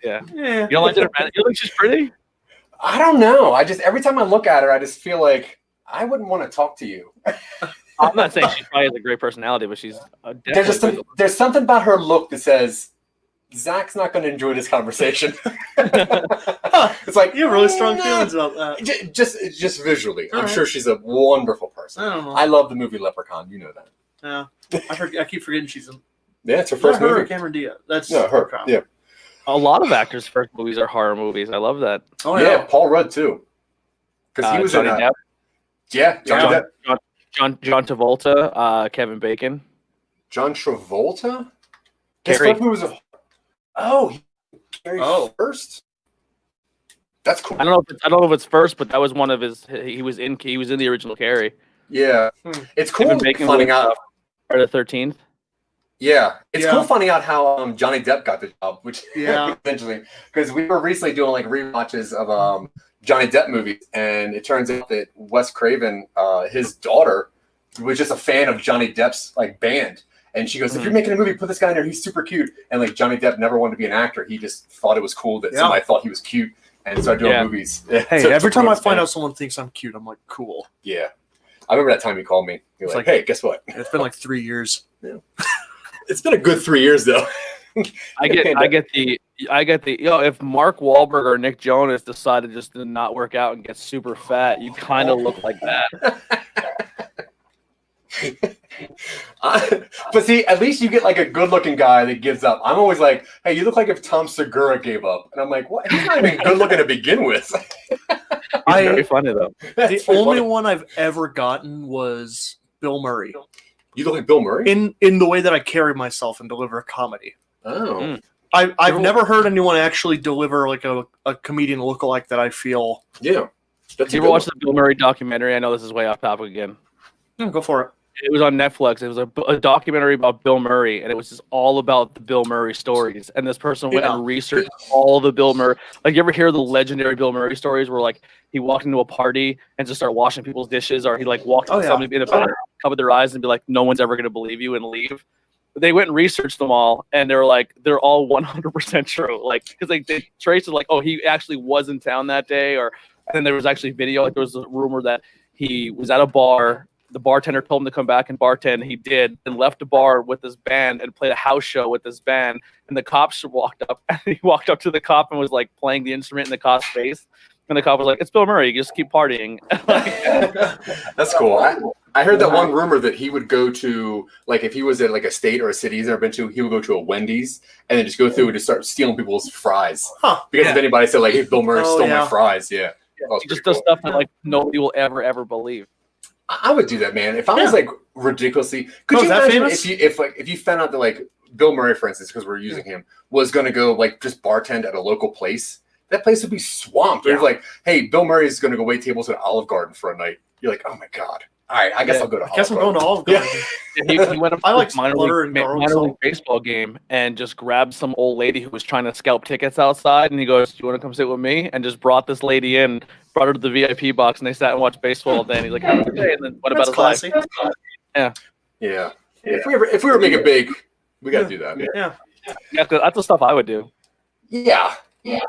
Yeah. You don't like Jennifer Aniston? You don't think she's pretty? I don't know. I just every time I look at her, I just feel like I wouldn't want to talk to you. I'm not saying she probably has a great personality, but she's there's something about her look that says Zach's not going to enjoy this conversation. It's like you have really strong feelings about that. Just visually, I'm sure she's a wonderful person. I don't know. I love the movie Leprechaun. You know that. Yeah, I keep forgetting she's in. Yeah, it's her first movie. Her, Cameron Diaz. That's her. Leprechaun. Yeah. A lot of actors' first movies are horror movies. I love that. Oh yeah, Paul Rudd too. Because he was Johnny in Depp. Yeah, Johnny Depp. John Travolta, Kevin Bacon. John Travolta? His first movie was first. That's cool. I don't know if it's first, but that was one of his. He was in the original Carrie. Yeah, it's cool finding out. Friday the 13th. Yeah, it's cool finding out how Johnny Depp got the job, which essentially because we were recently doing like rewatches of Johnny Depp movies, and it turns out that Wes Craven, his daughter, was just a fan of Johnny Depp's like band, and she goes, "If you're making a movie, put this guy in there. He's super cute." And like Johnny Depp never wanted to be an actor; he just thought it was cool that somebody thought he was cute, and started doing movies. Hey, every time I find out someone thinks I'm cute, I'm like, cool. Yeah, I remember that time you called me. You're like, "Hey, guess what?" It's been like 3 years. Yeah. It's been a good 3 years though. I get the if Mark Wahlberg or Nick Jonas decided just to not work out and get super fat, you kind of look like that. But see, at least you get like a good-looking guy that gives up. I'm always like, "Hey, you look like if Tom Segura gave up," and I'm like, "What? He's not even good-looking to begin with." He's very funny though. The only one I've ever gotten was Bill Murray. You look like Bill Murray in the way that I carry myself and deliver comedy. Oh, I've never heard anyone actually deliver like a comedian lookalike that I feel. Yeah. Did you ever watch the Bill Murray documentary? I know this is way off topic again. Yeah, go for it. It was on Netflix. It was a documentary about Bill Murray, and it was just all about the Bill Murray stories. And this person went and researched all the Bill Murray. Like, you ever hear the legendary Bill Murray stories where, like, he walked into a party and just started washing people's dishes, or he, like, walked up to somebody in a bar, covered their eyes, and be like, "No one's ever going to believe you," and leave. But they went and researched them all, and they were like, they're all 100% true. Like, because they traced it, like, oh, he actually was in town that day, and then there was actually video. Like, there was a rumor that he was at a bar. The bartender told him to come back and bartend. He did, and left the bar with this band and played a house show with this band. And the cops walked up, and he walked up to the cop and was like playing the instrument in the cop's face. And the cop was like, "It's Bill Murray. You just keep partying." That's cool. I heard that one rumor that he would go to, like, if he was at like a state or a city he's never been to, he would go to a Wendy's and then just go through and just start stealing people's fries. Because if anybody said like, "Hey, Bill Murray stole my fries," he just does stuff that like nobody will ever believe. I would do that, man. If I was like ridiculously, could you imagine if you found out that like Bill Murray, for instance, because we're using him, was going to go like just bartend at a local place? That place would be swamped. It's like, hey, Bill Murray is going to go wait tables at Olive Garden for a night. You're like, oh my god. All right, I guess I'll go to. I guess I'm going to Olive Garden. He went up to a minor league baseball game and just grabbed some old lady who was trying to scalp tickets outside, and he goes, "Do you want to come sit with me?" And just brought this lady in, brought her to the VIP box, and they sat and watched baseball all day. And he's like, "Have a good day," and then what about his life? Yeah. If we were making big, we got to do that. Yeah, that's the stuff I would do. Yeah,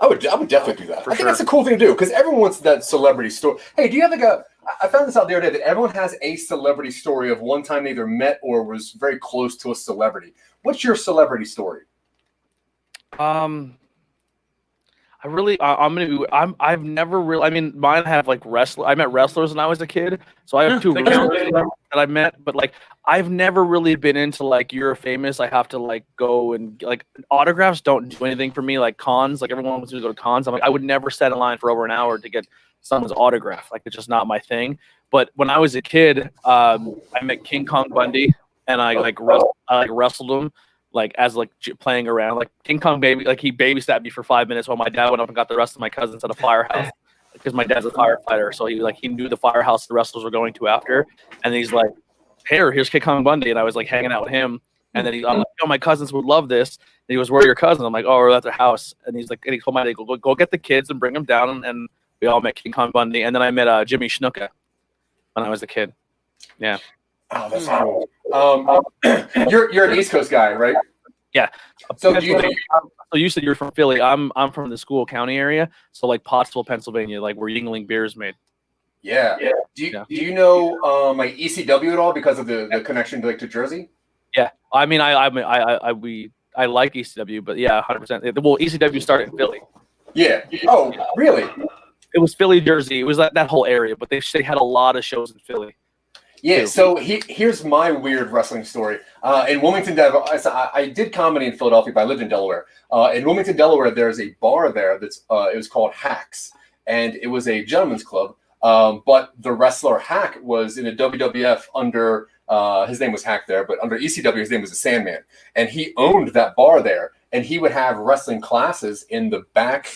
I would definitely do that. I think that's a cool thing to do because everyone wants that celebrity story. Hey, do you have like a? I found this out the other day that everyone has a celebrity story of one time they either met or was very close to a celebrity. What's your celebrity story? I've never really. I mean, mine have like wrestler. I met wrestlers when I was a kid, so I have two wrestlers that I met. But like, I've never really been into like you're famous. I have to like go and like autographs don't do anything for me. Like cons, like everyone wants to go to cons. I'm like, I would never set in line for over an hour to get someone's autograph. Like it's just not my thing. But when I was a kid, I met King Kong Bundy, and I wrestled him. Like as like playing around, like King Kong he babysat me for 5 minutes while my dad went up and got the rest of my cousins at a firehouse because my dad's a firefighter, so he knew the firehouse the wrestlers were going to after, and he's like, here's King Kong Bundy, and I was like hanging out with him, and then I'm like, my cousins would love this. And he goes, "Where are your cousins?" I'm like, "Oh, we're at their house," and he's like, and he told my dad, go get the kids and bring them down, and we all met King Kong Bundy, and then I met Jimmy Snuka when I was a kid. Yeah. Oh, that's cool. You're an East Coast guy, right? Yeah. So you said you're from Philly. I'm from the School County area, so like Pottsville, Pennsylvania, like where Yingling beer is made. Yeah. Do you know like ECW at all because of the connection to Jersey? Yeah. I mean, I like ECW, but yeah, 100%. Well, ECW started in Philly. Yeah. Oh, really? It was Philly, Jersey. It was that whole area, but they had a lot of shows in Philly. Yeah, so here's my weird wrestling story. In Wilmington, Delaware, I did comedy in Philadelphia, but I lived in Delaware. In Wilmington, Delaware, there's a bar there that's it was called Hacks, and it was a gentleman's club. But the wrestler Hack was in the WWF under his name was Hack there, but under ECW his name was the Sandman, and he owned that bar there, and he would have wrestling classes in the back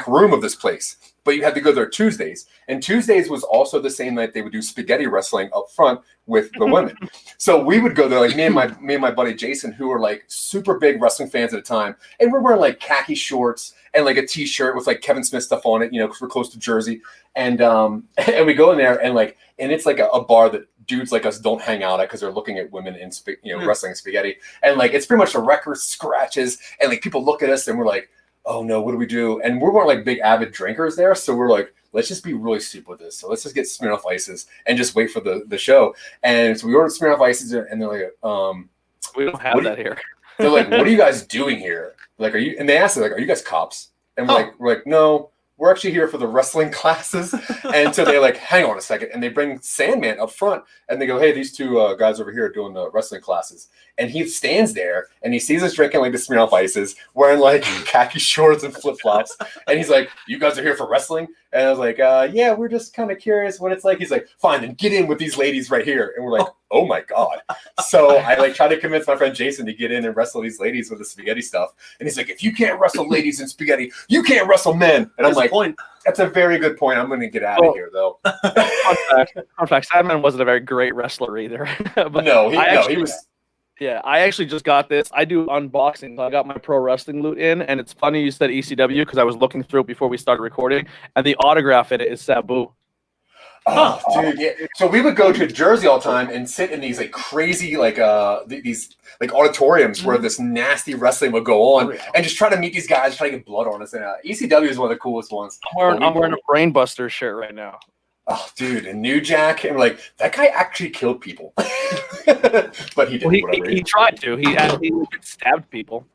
room of this place. But you had to go there Tuesdays. And Tuesdays was also the same night they would do spaghetti wrestling up front with the women. So we would go there, like me and my buddy Jason, who were like super big wrestling fans at the time. And we're wearing like khaki shorts and like a t-shirt with like Kevin Smith stuff on it, because we're close to Jersey. And we go in there and it's like a bar that dudes like us don't hang out at because they're looking at women in wrestling spaghetti. And like it's pretty much the record scratches and like people look at us and we're like, oh no, what do we do? And we weren't like big avid drinkers there, so we're like, let's just be really stupid with this. So let's just get Smirnoff Ices and just wait for the show. And so we ordered Smirnoff Ices, and they're like, we don't have that here. They're like, what are you guys doing here? Like, are you? And they asked us, like, are you guys cops? And we're like, no, we're actually here for the wrestling classes. And so they're like, hang on a second, and they bring Sandman up front, and they go, hey, these two guys over here are doing the wrestling classes. And he stands there and he sees us drinking like the Smirnoff Ices, wearing like khaki shorts and flip flops. And he's like, you guys are here for wrestling? And I was like, yeah, we're just kind of curious what it's like. He's like, fine, then get in with these ladies right here. And we're like, oh my God. So I like try to convince my friend Jason to get in and wrestle these ladies with the spaghetti stuff. And he's like, if you can't wrestle ladies in spaghetti, you can't wrestle men. And I'm like, that's a very good point. I'm going to get out of here though. Fun fact, Sandman wasn't a very great wrestler either. But he was. Yeah, I actually just got this. I do unboxing. So I got my pro wrestling loot in, and it's funny you said ECW because I was looking through it before we started recording, and the autograph in it is Sabu. Oh, dude, yeah. So we would go to Jersey all the time and sit in these like crazy these like auditoriums where this nasty wrestling would go on, and just try to meet these guys, try to get blood on us. And ECW is one of the coolest ones. I'm wearing a Brainbuster shirt right now. Oh, dude, and New Jack, and like that guy actually killed people, but he didn't. He tried to. He stabbed people.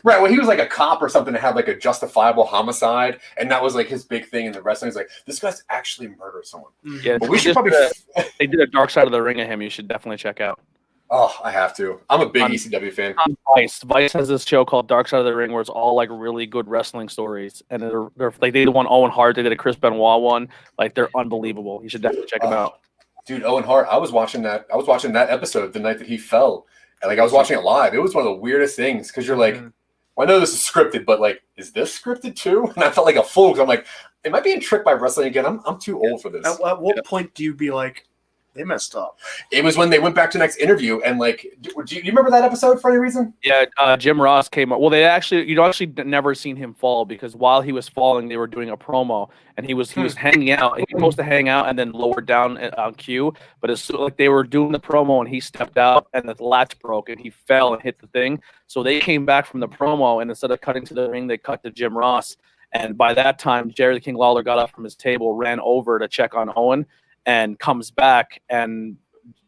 Right. Well, he was like a cop or something to have like a justifiable homicide, and that was like his big thing in the wrestling. He's like, this guy's actually murdered someone. Yeah, But we should probably. they did a Dark Side of the Ring of him. You should definitely check out. Oh, I have to. I'm a big On- ECW fan. On Vice. Vice has this show called Dark Side of the Ring where it's all like really good wrestling stories, and they're like they did one Owen Hart, they did a Chris Benoit one. Like they're unbelievable. You should definitely check them out. Dude, Owen Hart. I was watching that episode the night that he fell, and like I was watching it live. It was one of the weirdest things because you're like, well, I know this is scripted, but like, is this scripted too? And I felt like a fool because I'm like, am I being tricked by wrestling again? I'm too old for this. At what point do you be like, they messed up? It was when they went back to the next interview, and like, do you remember that episode for any reason? Yeah, Jim Ross came up. Well, you'd actually never seen him fall because while he was falling, they were doing a promo, and he was hanging out. He was supposed to hang out and then lower down on cue, but it's like they were doing the promo, and he stepped out, and the latch broke, and he fell and hit the thing. So they came back from the promo, and instead of cutting to the ring, they cut to Jim Ross. And by that time, Jerry the King Lawler got up from his table, ran over to check on Owen, and comes back, and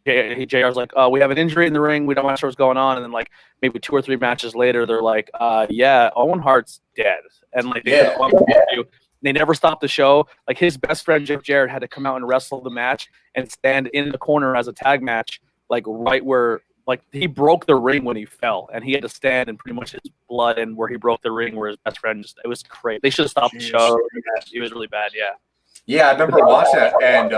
JR's like, we have an injury in the ring. We don't know what's going on. And then like maybe 2 or 3 matches later, they're like, yeah, Owen Hart's dead. And like they never stopped the show. Like his best friend Jeff Jarrett had to come out and wrestle the match and stand in the corner as a tag match, like right where like he broke the ring when he fell, and he had to stand in pretty much his blood and where he broke the ring where his best friend it was crazy. They should have stopped the show. It was really bad. Yeah. Yeah, I remember watching that, and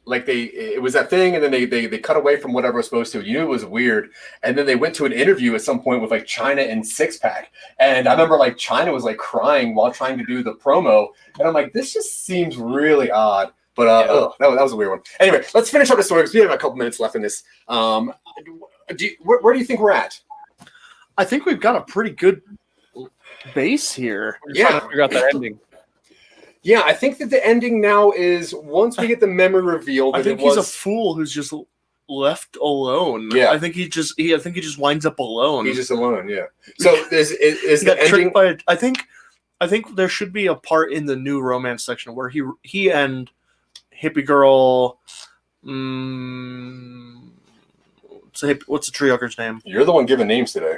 like it was that thing, and then they cut away from whatever was supposed to. You knew it was weird, and then they went to an interview at some point with like China and Six Pack, and I remember like China was like crying while trying to do the promo, and I'm like, this just seems really odd. But that was a weird one. Anyway, let's finish up the story because we have a couple minutes left in this. Where do you think we're at? I think we've got a pretty good base here. We're just trying to figure out the ending. Yeah, I think that the ending now is once we get the memory revealed. I think he's a fool who's just left alone. Yeah, I think he just winds up alone. He's just alone. Yeah. So is he the got tricked ending? by I think there should be a part in the new romance section where he and hippie girl. What's the tree hugger's name? You're the one giving names today.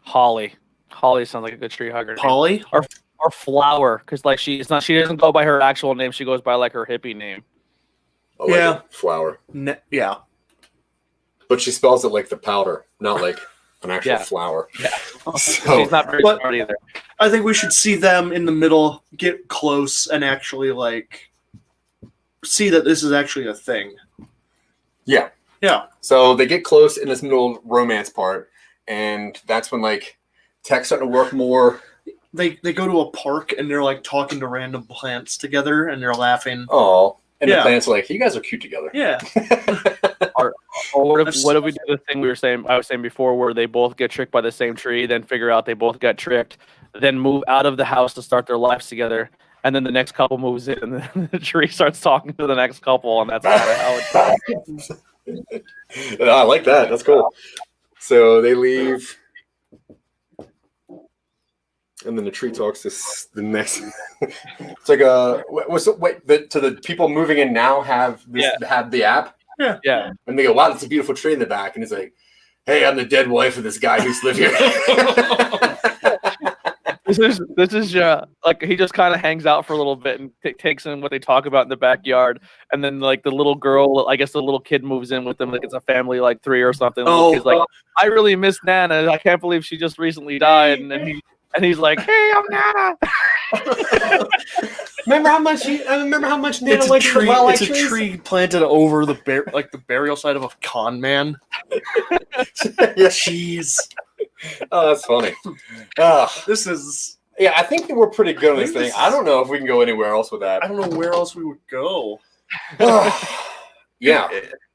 Holly. Holly sounds like a good tree hugger. Polly or Flower, because like she doesn't go by her actual name. She goes by like her hippie name. Oh, like yeah, flower. Yeah, but she spells it like the powder, not like an actual flower. Yeah, so, she's not very smart either. I think we should see them in the middle, get close, and actually like see that this is actually a thing. Yeah. So they get close in this middle romance part, and that's when like tech's starting to work more. They go to a park and they're like talking to random plants together and they're laughing. Oh, and the plants are like, you guys are cute together. Yeah. or what if we do the thing I was saying before, where they both get tricked by the same tree, then figure out they both got tricked, then move out of the house to start their lives together, and then the next couple moves in, and then the tree starts talking to the next couple, and that's how it's I like that. That's cool. So they leave. And then the tree talks to the next. It's like to the people moving in now have the app. Yeah. And they go, wow, that's a beautiful tree in the back. And it's like, hey, I'm the dead wife of this guy who's lived here. This is like he just kind of hangs out for a little bit and takes in what they talk about in the backyard, and then like the little girl, I guess the little kid moves in with them, like it's a family like 3 or something. He's like, I really miss Nana. I can't believe she just recently died, and he's like, hey, I'm Nana. Remember how much Nana likes the wildlife trees? It's a tree planted over the the burial site of a con man. Yeah, jeez. Oh, that's funny. This is... Yeah, I think that we're pretty good on this thing. I don't know if we can go anywhere else with that. I don't know where else we would go. Yeah.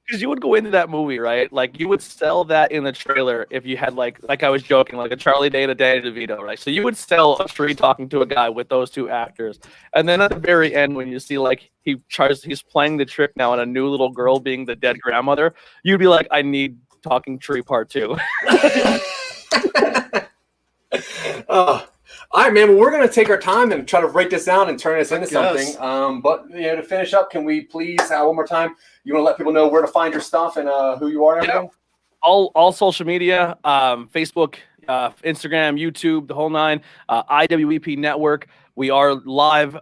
Because you would go into that movie, right? Like, you would sell that in the trailer if you had, like I was joking, like a Charlie Day and a Danny DeVito, right? So you would sell a tree talking to a guy with those two actors. And then at the very end, when you see, like, he's playing the trick now on a new little girl being the dead grandmother, you'd be like, I need Talking Tree Part 2. All right, man. Well, we're going to take our time and try to write this down and turn this into something. But to finish up, can we please one more time? You want to let people know where to find your stuff and who you are and everything? all social media, Facebook, Instagram, YouTube, the whole nine, IwEP Network. We are live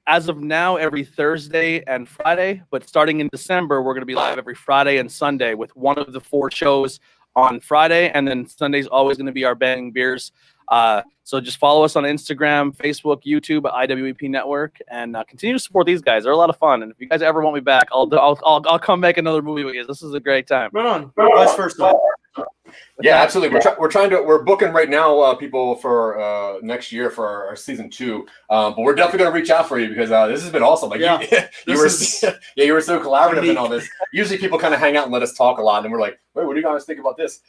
as of now every Thursday and Friday, but starting in December, we're going to be live every Friday and Sunday with one of the 4 shows on Friday, and then Sunday's always going to be our Banging Beers. So just follow us on Instagram, Facebook, YouTube, IwEP Network, and continue to support these guys. They're a lot of fun, and if you guys ever want me back, I'll come make another movie with you. This is a great time. Right on. Vice versa. Yeah, absolutely. We're booking right now people for next year for our season 2. But we're definitely going to reach out for you because this has been awesome. Like you were so collaborative in all this. Usually people kind of hang out and let us talk a lot, and we're like, wait, what do you guys think about this?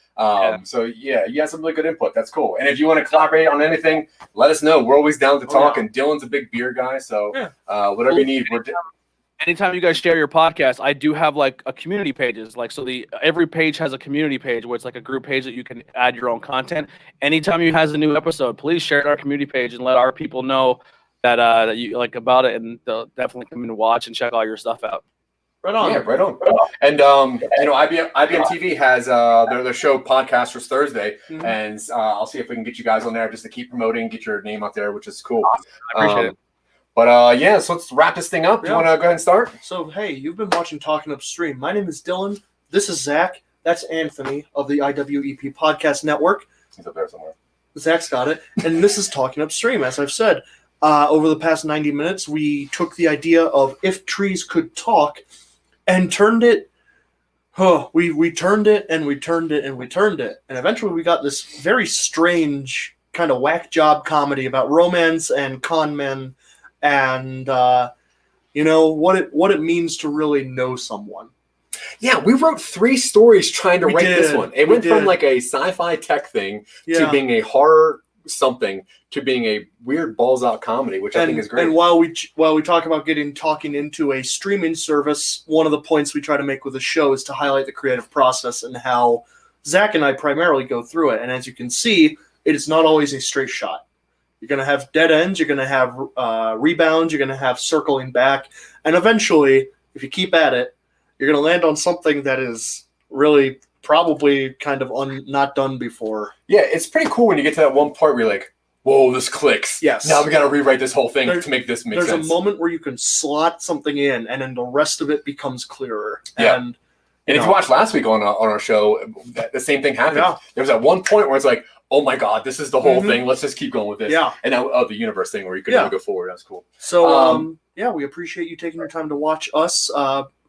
So you had some really good input. That's cool. And if you want to collaborate on anything, let us know. We're always down to talk. And Dylan's a big beer guy, so whatever you need, we're. Anytime you guys share your podcast, I do have like a community pages. Like, so every page has a community page where it's like a group page that you can add your own content. Anytime you has a new episode, please share it on our community page and let our people know that you like about it, and they'll definitely come in and watch and check all your stuff out. Right on. Yeah, right on. And IBM TV has their show Podcasters Thursday, and I'll see if we can get you guys on there just to keep promoting, get your name out there, which is cool. Awesome. I appreciate it. But so let's wrap this thing up. You want to go ahead and start? So, hey, you've been watching Talking Upstream. My name is Dylan. This is Zach. That's Anthony of the IwEP Podcast Network. He's up there somewhere. Zach's got it. And this is Talking Upstream, as I've said. Over the past 90 minutes, we took the idea of if trees could talk and turned it. We turned it and we turned it and we turned it. And eventually we got this very strange kind of whack job comedy about romance and con men. And what it means to really know someone. Yeah, we wrote 3 stories trying to write this one. It went from like a sci-fi tech thing to being a horror something to being a weird balls out comedy, which I think is great. And while we talk about talking into a streaming service, one of the points we try to make with the show is to highlight the creative process and how Zach and I primarily go through it. And as you can see, it is not always a straight shot. You're going to have dead ends. You're going to have rebounds. You're going to have circling back. And eventually, if you keep at it, you're going to land on something that is really probably kind of not done before. Yeah, it's pretty cool when you get to that one part where you're like, whoa, this clicks. Yes. Now we got to rewrite this whole thing to make this make sense. There's a moment where you can slot something in, and then the rest of it becomes clearer. Yeah. And if you watched last week on our show, the same thing happened. Yeah. There was that one point where it's like, oh my God, this is the whole thing. Let's just keep going with this. Yeah. And now the universe thing where you could go forward. That's cool. So, we appreciate you taking your time to watch us.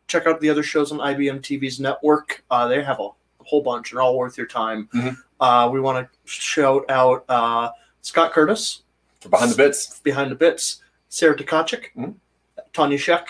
Check out the other shows on IBM TV's network. They have a whole bunch and all worth your time. We want to shout out Scott Curtis. For Behind the Bits. Sarah Tkachuk. Tanya Sheck.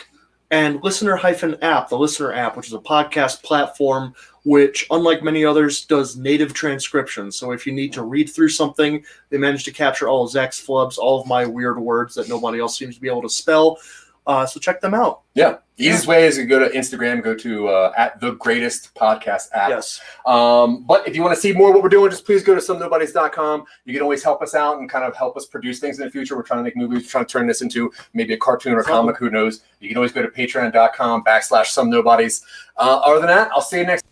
And Listener-app, the Listener app, which is a podcast platform which, unlike many others, does native transcription. So if you need to read through something, they manage to capture all of Zach's flubs, all of my weird words that nobody else seems to be able to spell. So check them out. Yeah. The easiest way is to go to Instagram, go to at the greatest podcast app. Yes. But if you want to see more of what we're doing, just please go to somenobodies.com. You can always help us out and kind of help us produce things in the future. We're trying to make movies, we're trying to turn this into maybe a cartoon or comic, who knows. You can always go to patreon.com/somenobodies. Other than that, I'll see you next time.